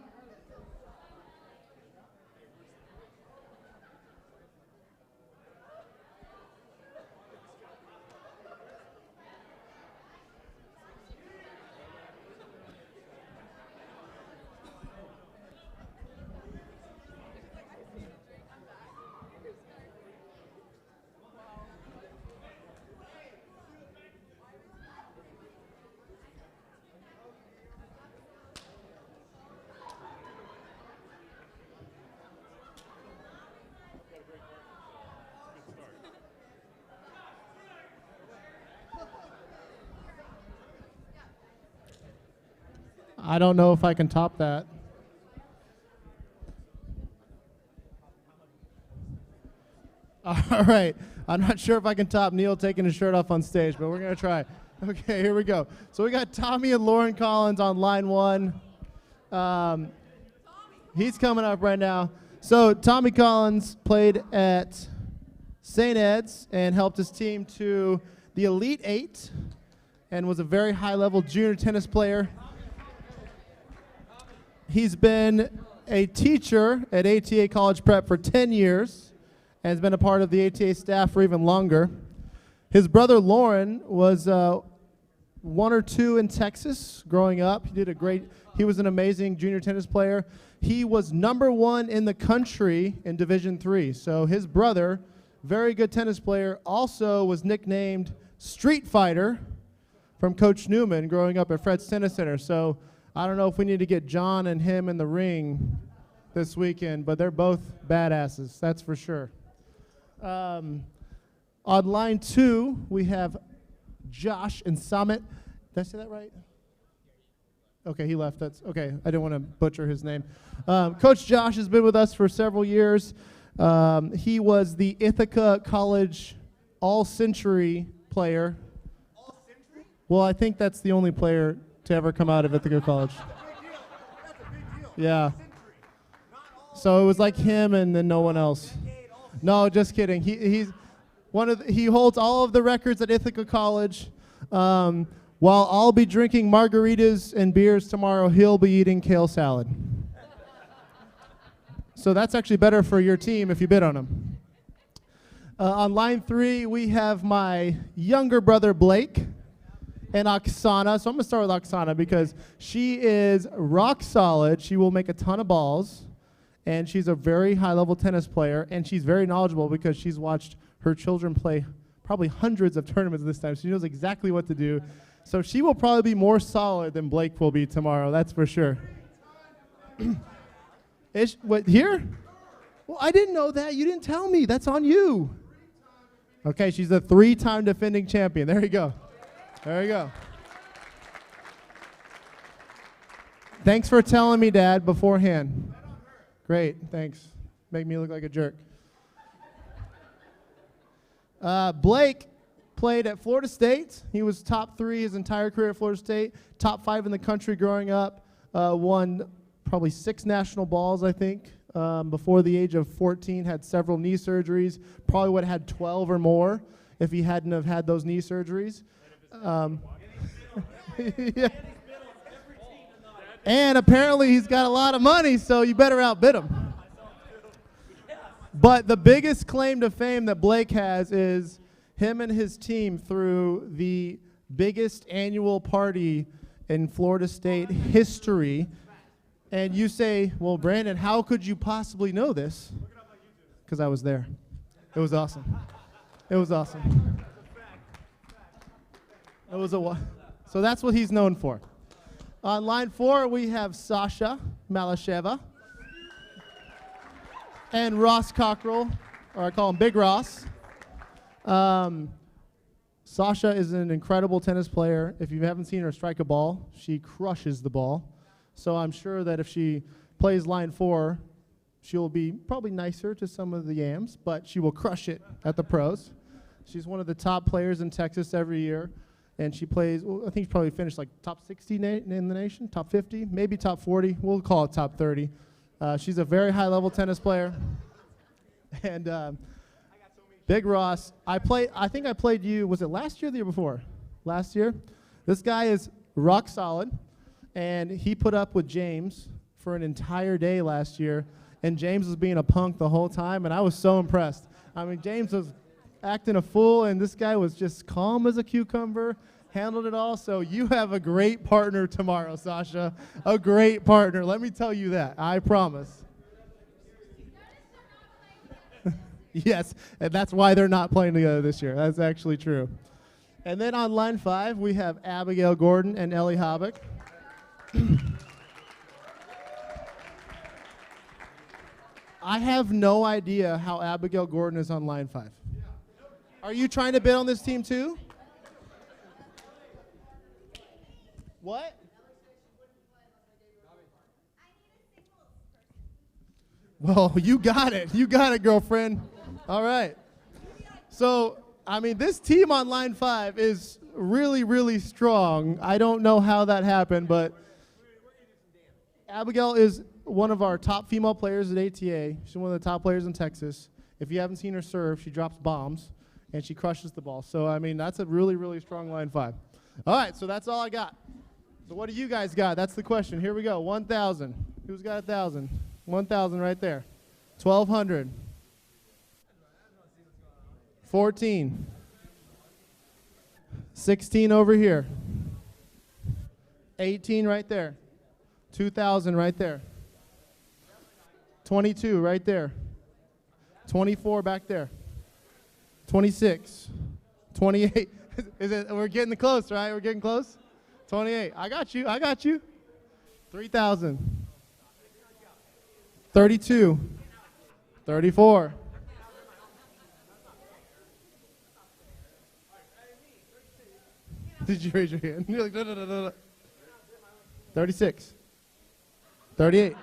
Speaker 3: I don't know if I can top that. All right. I'm not sure if I can top Neil taking his shirt off on stage, but we're going to try. Okay, here we go. So we got Tommy and Lauren Collins on line 1. He's coming up right now. So Tommy Collins played at St. Ed's and helped his team to the Elite 8 and was a very high-level junior tennis player. He's been a teacher at ATA College Prep for 10 years and has been a part of the ATA staff for even longer. His brother Lauren was 1 or 2 in Texas growing up. He was an amazing junior tennis player. He was #1 in the country in Division III. So his brother, very good tennis player, also was nicknamed Street Fighter from Coach Newman growing up at Fred's Tennis Center. So I don't know if we need to get John and him in the ring this weekend, but they're both badasses, that's for sure. On line 2, we have Josh and Summit. Did I say that right? Okay, he left. That's okay. I didn't want to butcher his name. Coach Josh has been with us for several years. He was the Ithaca College All-Century player. All-Century? Well, I think that's the only player to ever come out of Ithaca College. Yeah. So it was like him and then no one else. No, just kidding. He holds all of the records at Ithaca College. While I'll be drinking margaritas and beers tomorrow, he'll be eating kale salad. So that's actually better for your team if you bid on him. On line 3, we have my younger brother, Blake, and Oksana. So I'm going to start with Oksana because she is rock solid. She will make a ton of balls, and she's a very high-level tennis player, and she's very knowledgeable because she's watched her children play probably hundreds of tournaments this time. She knows exactly what to do. So she will probably be more solid than Blake will be tomorrow, that's for sure. What, here? Well, I didn't know that. You didn't tell me. That's on you. Okay, she's a 3-time defending champion. There you go. There you go. Thanks for telling me, Dad, beforehand. Great, thanks. Make me look like a jerk. Blake played at Florida State. He was top 3 his entire career at Florida State, top 5 in the country growing up, won probably 6 national balls, I think, before the age of 14, had several knee surgeries, probably would have had 12 or more if he hadn't have had those knee surgeries. Yeah. And apparently he's got a lot of money, so you better outbid him. But the biggest claim to fame that Blake has is him and his team threw the biggest annual party in Florida State history. And you say, well, Brandon, how could you possibly know this? Because I was there. It was awesome. It was awesome. It was so that's what he's known for. On line 4, we have Sasha Malasheva and Ross Cockrell, or I call him Big Ross. Sasha is an incredible tennis player. If you haven't seen her strike a ball, she crushes the ball. So I'm sure that if she plays line 4, she'll be probably nicer to some of the yams, but she will crush it at the pros. She's one of the top players in Texas every year, and she plays, well, I think she probably finished like top 60 in the nation, top 50, maybe top 40. We'll call it top 30. She's a very high-level tennis player. And Big Ross, I think I played you, was it last year or the year before? Last year. This guy is rock solid. And he put up with James for an entire day last year, and James was being a punk the whole time, and I was so impressed. I mean, James was acting a fool, and this guy was just calm as a cucumber, handled it all. So you have a great partner tomorrow, Sasha. A great partner. Let me tell you that. I promise. Yes, and that's why they're not playing together this year. That's actually true. And then on line 5, we have Abigail Gordon and Ellie Hobbick. I have no idea how Abigail Gordon is on line 5. Are you trying to bid on this team too? What? Well, you got it. You got it, girlfriend. All right. So, I mean, this team on line 5 is really, really strong. I don't know how that happened, but Abigail is one of our top female players at ATA. She's one of the top players in Texas. If you haven't seen her serve, she drops bombs, and she crushes the ball. So, I mean, that's a really, really strong line 5. All right, so that's all I got. So what do you guys got? That's the question. Here we go. 1,000. Who's got 1,000? 1,000 right there. 1,200. 14. 16 over here. 18 right there. 2,000 right there. 22 right there. 24 back there. 26. 28. Is it? We're getting close, right? We're getting close. 28. I got you. I got you. 3,000. 32. 34. Did you raise your hand? You're like, no, no, no, no, no. 36. 38.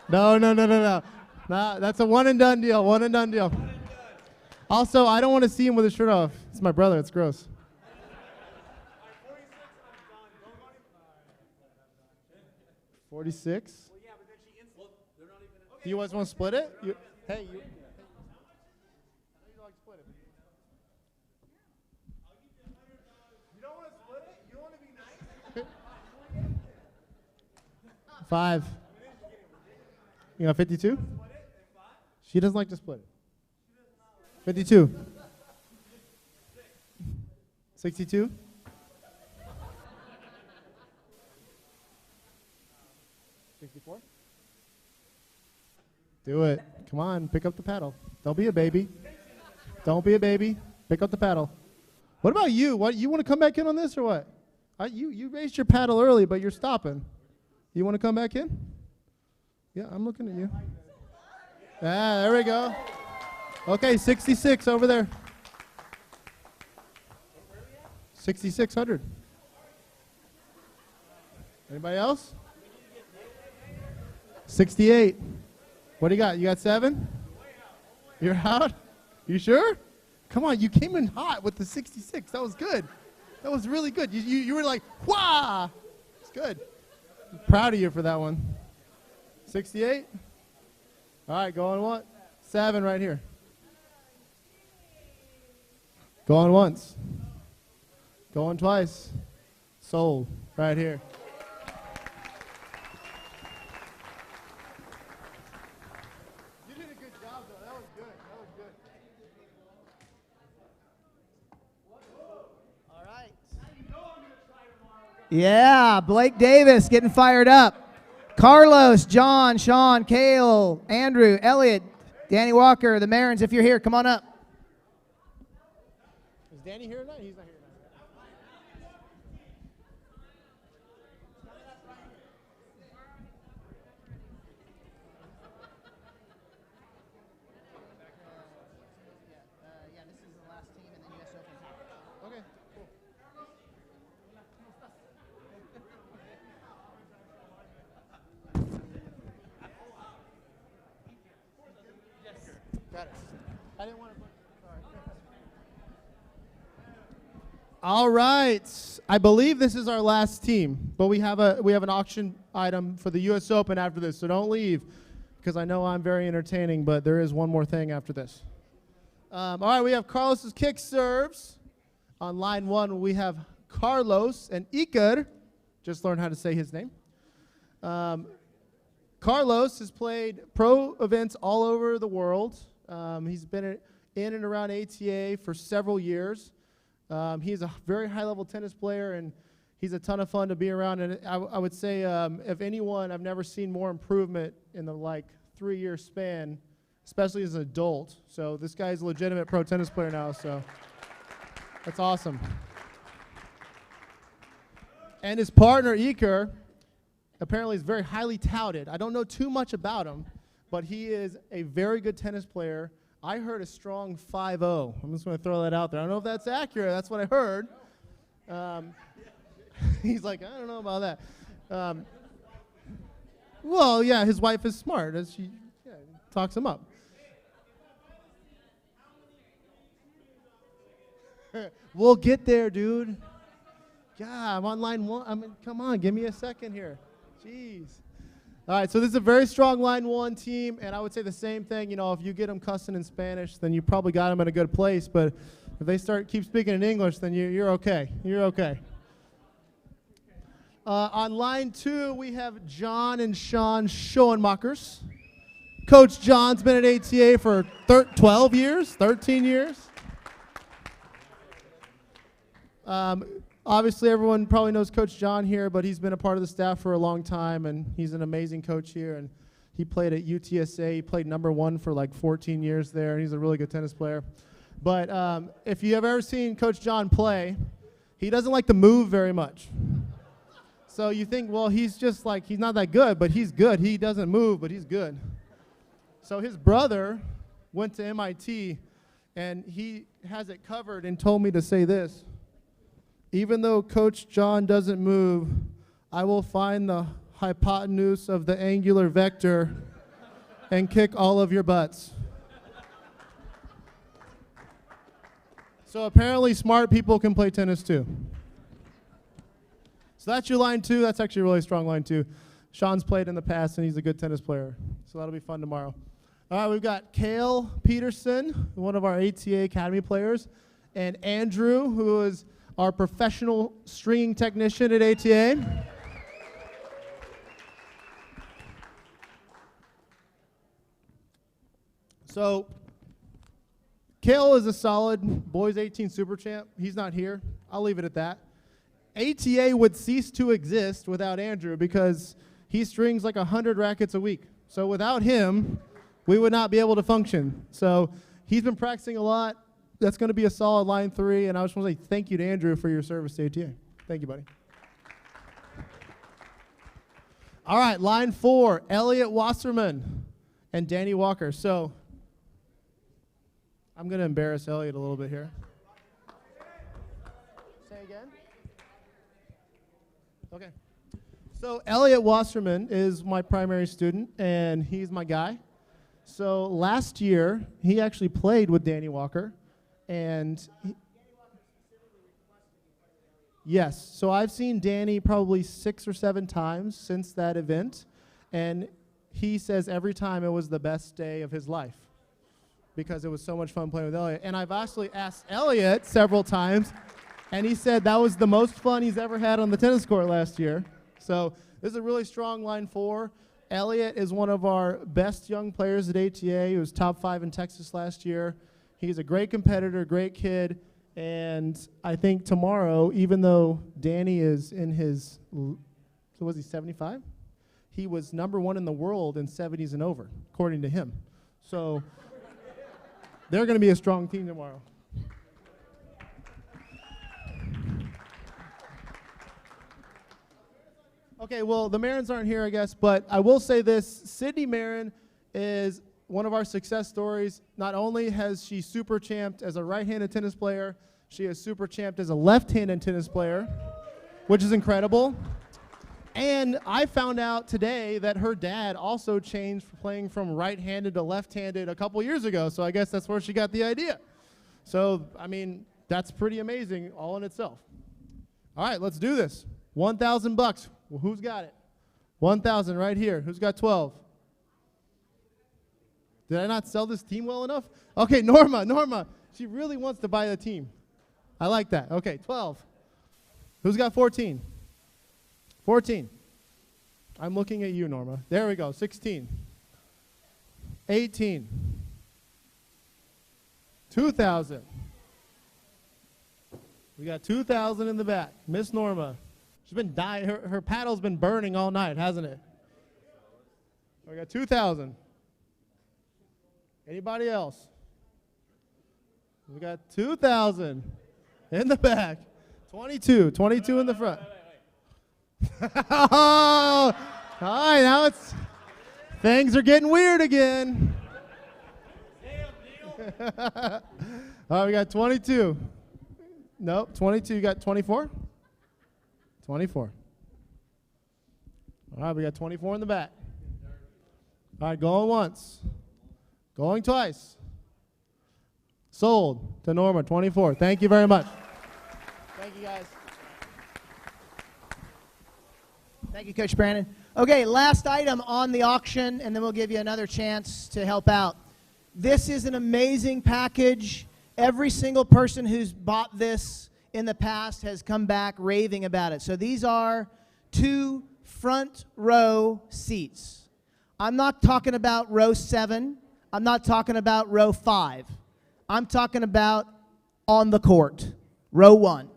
Speaker 3: No, no, no, no, no. Nah, that's a one and done deal. One and done deal. Also, I don't want to see him with his shirt off. It's my brother. It's gross. 46. Do you guys want to split it? Hey, you. Five. You got 52? She doesn't like to split it. 52. 62. 64. Do it. Come on, pick up the paddle. Don't be a baby. Don't be a baby. Pick up the paddle. What about you? What, you want to come back in on this or what? You raised your paddle early, but you're stopping. You want to come back in? Yeah, I'm looking at you. Ah, there we go. Okay, 66 over there. 6,600. Anybody else? 68. What do you got? You got 7? You're out? You sure? Come on, you came in hot with the 66. That was good. That was really good. You were like, wah! It's good. I'm proud of you for that one. 68? All right, going what? 7 right here. Going once. Going twice. Sold right here. You did a good job, though. That was good. That was good.
Speaker 7: All right. Yeah, Blake Davis getting fired up. Carlos, John, Sean, Kale, Andrew, Elliot, Danny Walker, the Marins, if you're here, come on up.
Speaker 3: Is Danny here tonight? He's not here tonight.
Speaker 7: Yeah, this is the last team in the U.S. Open.
Speaker 3: Okay, cool. Got it. I didn't want to. Sorry. All right. I believe this is our last team, but we have an auction item for the U.S. Open after this, so don't leave, because I know I'm very entertaining, but there is one more thing after this. All right, we have Carlos's kick serves. On line 1, we have Carlos and Iker. Just learned how to say his name. Carlos has played pro events all over the world. He's been in and around ATA for several years. He's a very high-level tennis player, and he's a ton of fun to be around. And I would say, if anyone, I've never seen more improvement in the 3-year span, especially as an adult. So this guy's a legitimate pro tennis player now, so that's awesome. And his partner, Iker, apparently is very highly touted. I don't know too much about him, but he is a very good tennis player. I heard a strong 5-0. I'm just going to throw that out there. I don't know if that's accurate. That's what I heard. He's like, I don't know about that. Well, yeah, his wife is smart. As she talks him up. We'll get there, dude. Yeah, I'm on line 1. I mean, come on, give me a second here. Jeez. All right, so this is a very strong line 1 team, and I would say the same thing. You know, if you get them cussing in Spanish, then you probably got them in a good place. But if they keep speaking in English, then you're okay. You're okay. On line 2, we have John and Sean Schoenmakers. Coach John's been at ATA for 12 years, 13 years. Obviously, everyone probably knows Coach John here, but he's been a part of the staff for a long time, and he's an amazing coach here. And He played at UTSA. He played #1 for like 14 years there, and he's a really good tennis player. But if you have ever seen Coach John play, he doesn't like to move very much. So you think, well, he's just like, he's not that good, but he's good. He doesn't move, but he's good. So his brother went to MIT, and he has it covered and told me to say this: even though Coach John doesn't move, I will find the hypotenuse of the angular vector and kick all of your butts. So apparently smart people can play tennis too. So that's your line 2. That's actually a really strong line 2. Sean's played in the past, and he's a good tennis player. So that'll be fun tomorrow. All right, we've got Kale Peterson, one of our ATA Academy players, and Andrew, who is our professional stringing technician at ATA. So Kale is a solid boys 18 super champ. He's not here. I'll leave it at that. ATA would cease to exist without Andrew because he strings like 100 rackets a week. So without him, we would not be able to function. So he's been practicing a lot. That's going to be a solid line 3, and I just want to say thank you to Andrew for your service to ATA. Thank you, buddy. All right, line 4, Elliot Wasserman and Danny Walker. So I'm going to embarrass Elliot a little bit here. Say again? Okay. So Elliot Wasserman is my primary student, and he's my guy. So last year, he actually played with Danny Walker. And yes, so I've seen Danny probably 6 or 7 times since that event. And he says every time it was the best day of his life because it was so much fun playing with Elliot. And I've actually asked Elliot several times, and he said that was the most fun he's ever had on the tennis court last year. So this is a really strong line 4. Elliot is one of our best young players at ATA. He was top 5 in Texas last year. He's a great competitor, great kid, and I think tomorrow, even though Danny is in his, so was he 75? He was #1 in the world in 70s and over, according to him. So they're going to be a strong team tomorrow. Okay, well, the Marins aren't here, I guess, but I will say this. Sydney Marin is one of our success stories. Not only has she super champed as a right-handed tennis player, she has super champed as a left-handed tennis player, which is incredible. And I found out today that her dad also changed from playing from right-handed to left-handed a couple years ago, so I guess that's where she got the idea. So, I mean, that's pretty amazing all in itself. All right, let's do this. $1,000. Well, who's got it? 1,000 right here. Who's got 12? Did I not sell this team well enough? Okay, Norma. She really wants to buy the team. I like that. Okay, 12. Who's got 14? 14. I'm looking at you, Norma. There we go. 16. 18. 2,000. We got 2,000 in the back. Miss Norma. She's been dying. Her paddle's been burning all night, hasn't it? We got 2,000. Anybody else? We got 2,000 in the back. 22 in the front. All right, now things are getting weird again. All right, we got 22. Nope, 22. You got 24? 24. All right, we got 24 in the back. All right, going once. Going twice. Sold to Norma, 24. Thank you very much. Thank you, guys.
Speaker 7: Thank you, Coach Brandon. Okay, last item on the auction, and then we'll give you another chance to help out. This is an amazing package. Every single person who's bought this in the past has come back raving about it. So these are 2 front row seats. I'm not talking about row 7. I'm not talking about row 5. I'm talking about on the court, row 1.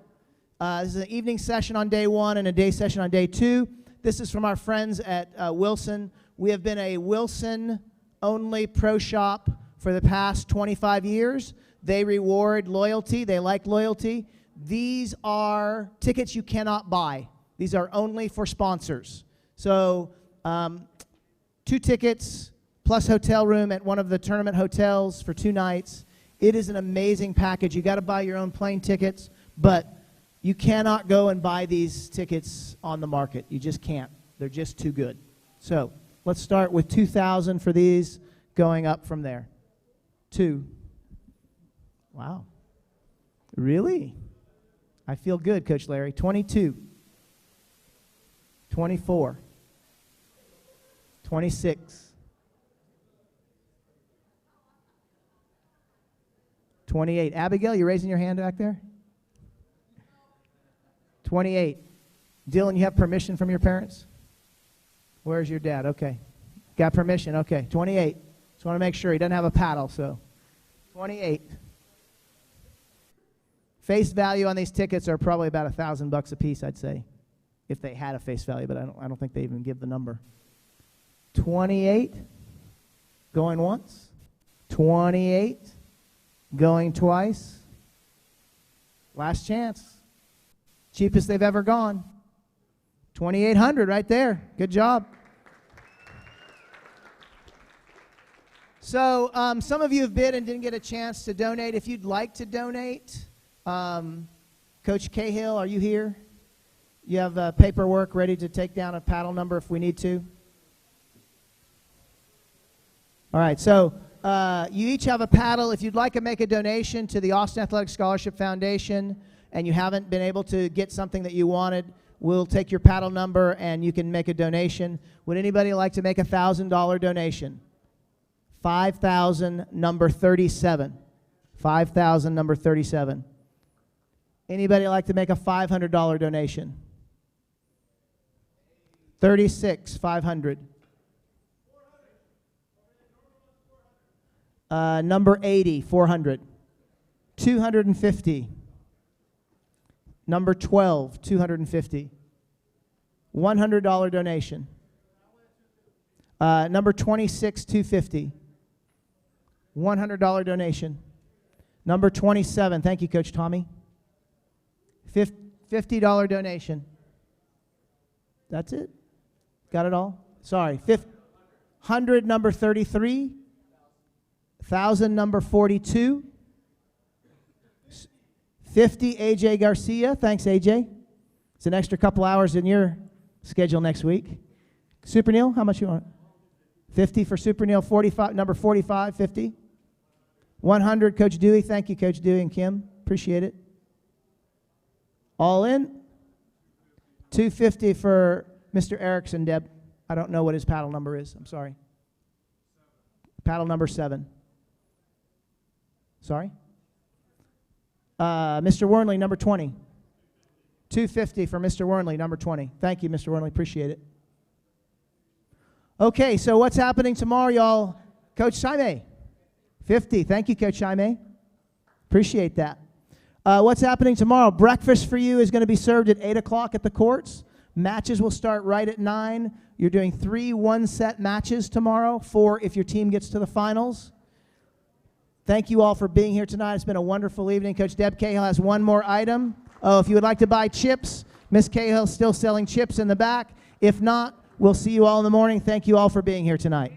Speaker 7: This is an evening session on day 1 and a day session on day 2. This is from our friends at Wilson, We have been a Wilson-only pro shop for the past 25 years. They reward loyalty. They like loyalty. These are tickets you cannot buy. These are only for sponsors. So 2 tickets plus hotel room at one of the tournament hotels for 2 nights. It is an amazing package. You got to buy your own plane tickets, but you cannot go and buy these tickets on the market. You just can't. They're just too good. So let's start with 2,000 for these, going up from there. 2. Wow. Really? I feel good, Coach Larry. 22. 24. 26. 28. Abigail, you raising your hand back there? 28. Dylan, you have permission from your parents? Where's your dad? Okay. Got permission. Okay. 28. Just want to make sure he doesn't have a paddle, so 28. Face value on these tickets are probably about $1,000 a piece, I'd say, if they had a face value, but I don't think they even give the number. 28. Going once. 28. Going twice. Last chance. Cheapest they've ever gone. 2,800 right there. Good job. So some of you have bid and didn't get a chance to donate. If you'd like to donate, Coach Cahill, are you here? You have paperwork ready to take down a paddle number if we need to? All right, so you each have a paddle. If you'd like to make a donation to the Austin Athletic Scholarship Foundation and you haven't been able to get something that you wanted, we'll take your paddle number and you can make a donation. Would anybody like to make a $1,000 donation? 5,000, number 37. 5,000, number 37. Anybody like to make a $500 donation? 36, 500. Number 80, 400. 250. Number 12, 250. $100 donation. Number 26, 250. $100 donation. Number 27, thank you, Coach Tommy. $50 donation. That's it? Got it all? Sorry. 100, number 33. 1,000, number 42. 50, AJ Garcia. Thanks, AJ. It's an extra couple hours in your schedule next week. Super Neil, how much you want? 50 for Super Neil. 45, number 45, 50. 100, Coach Dewey. Thank you, Coach Dewey and Kim. Appreciate it. All in. 250 for Mr. Erickson, Deb. I don't know what his paddle number is. I'm sorry. Paddle number 7. Sorry? Mr. Wernley, number 20. 250 for Mr. Wernley, number 20. Thank you, Mr. Wernley. Appreciate it. Okay, so what's happening tomorrow, y'all? Coach Jaime. 50. Thank you, Coach Jaime. Appreciate that. What's happening tomorrow? Breakfast for you is going to be served at 8 o'clock at the courts. Matches will start right at 9. You're doing 3 one-set matches tomorrow, 4 if your team gets to the finals. Thank you all for being here tonight. It's been a wonderful evening. Coach Deb Cahill has one more item. Oh, if you would like to buy chips, Miss Cahill's still selling chips in the back. If not, we'll see you all in the morning. Thank you all for being here tonight.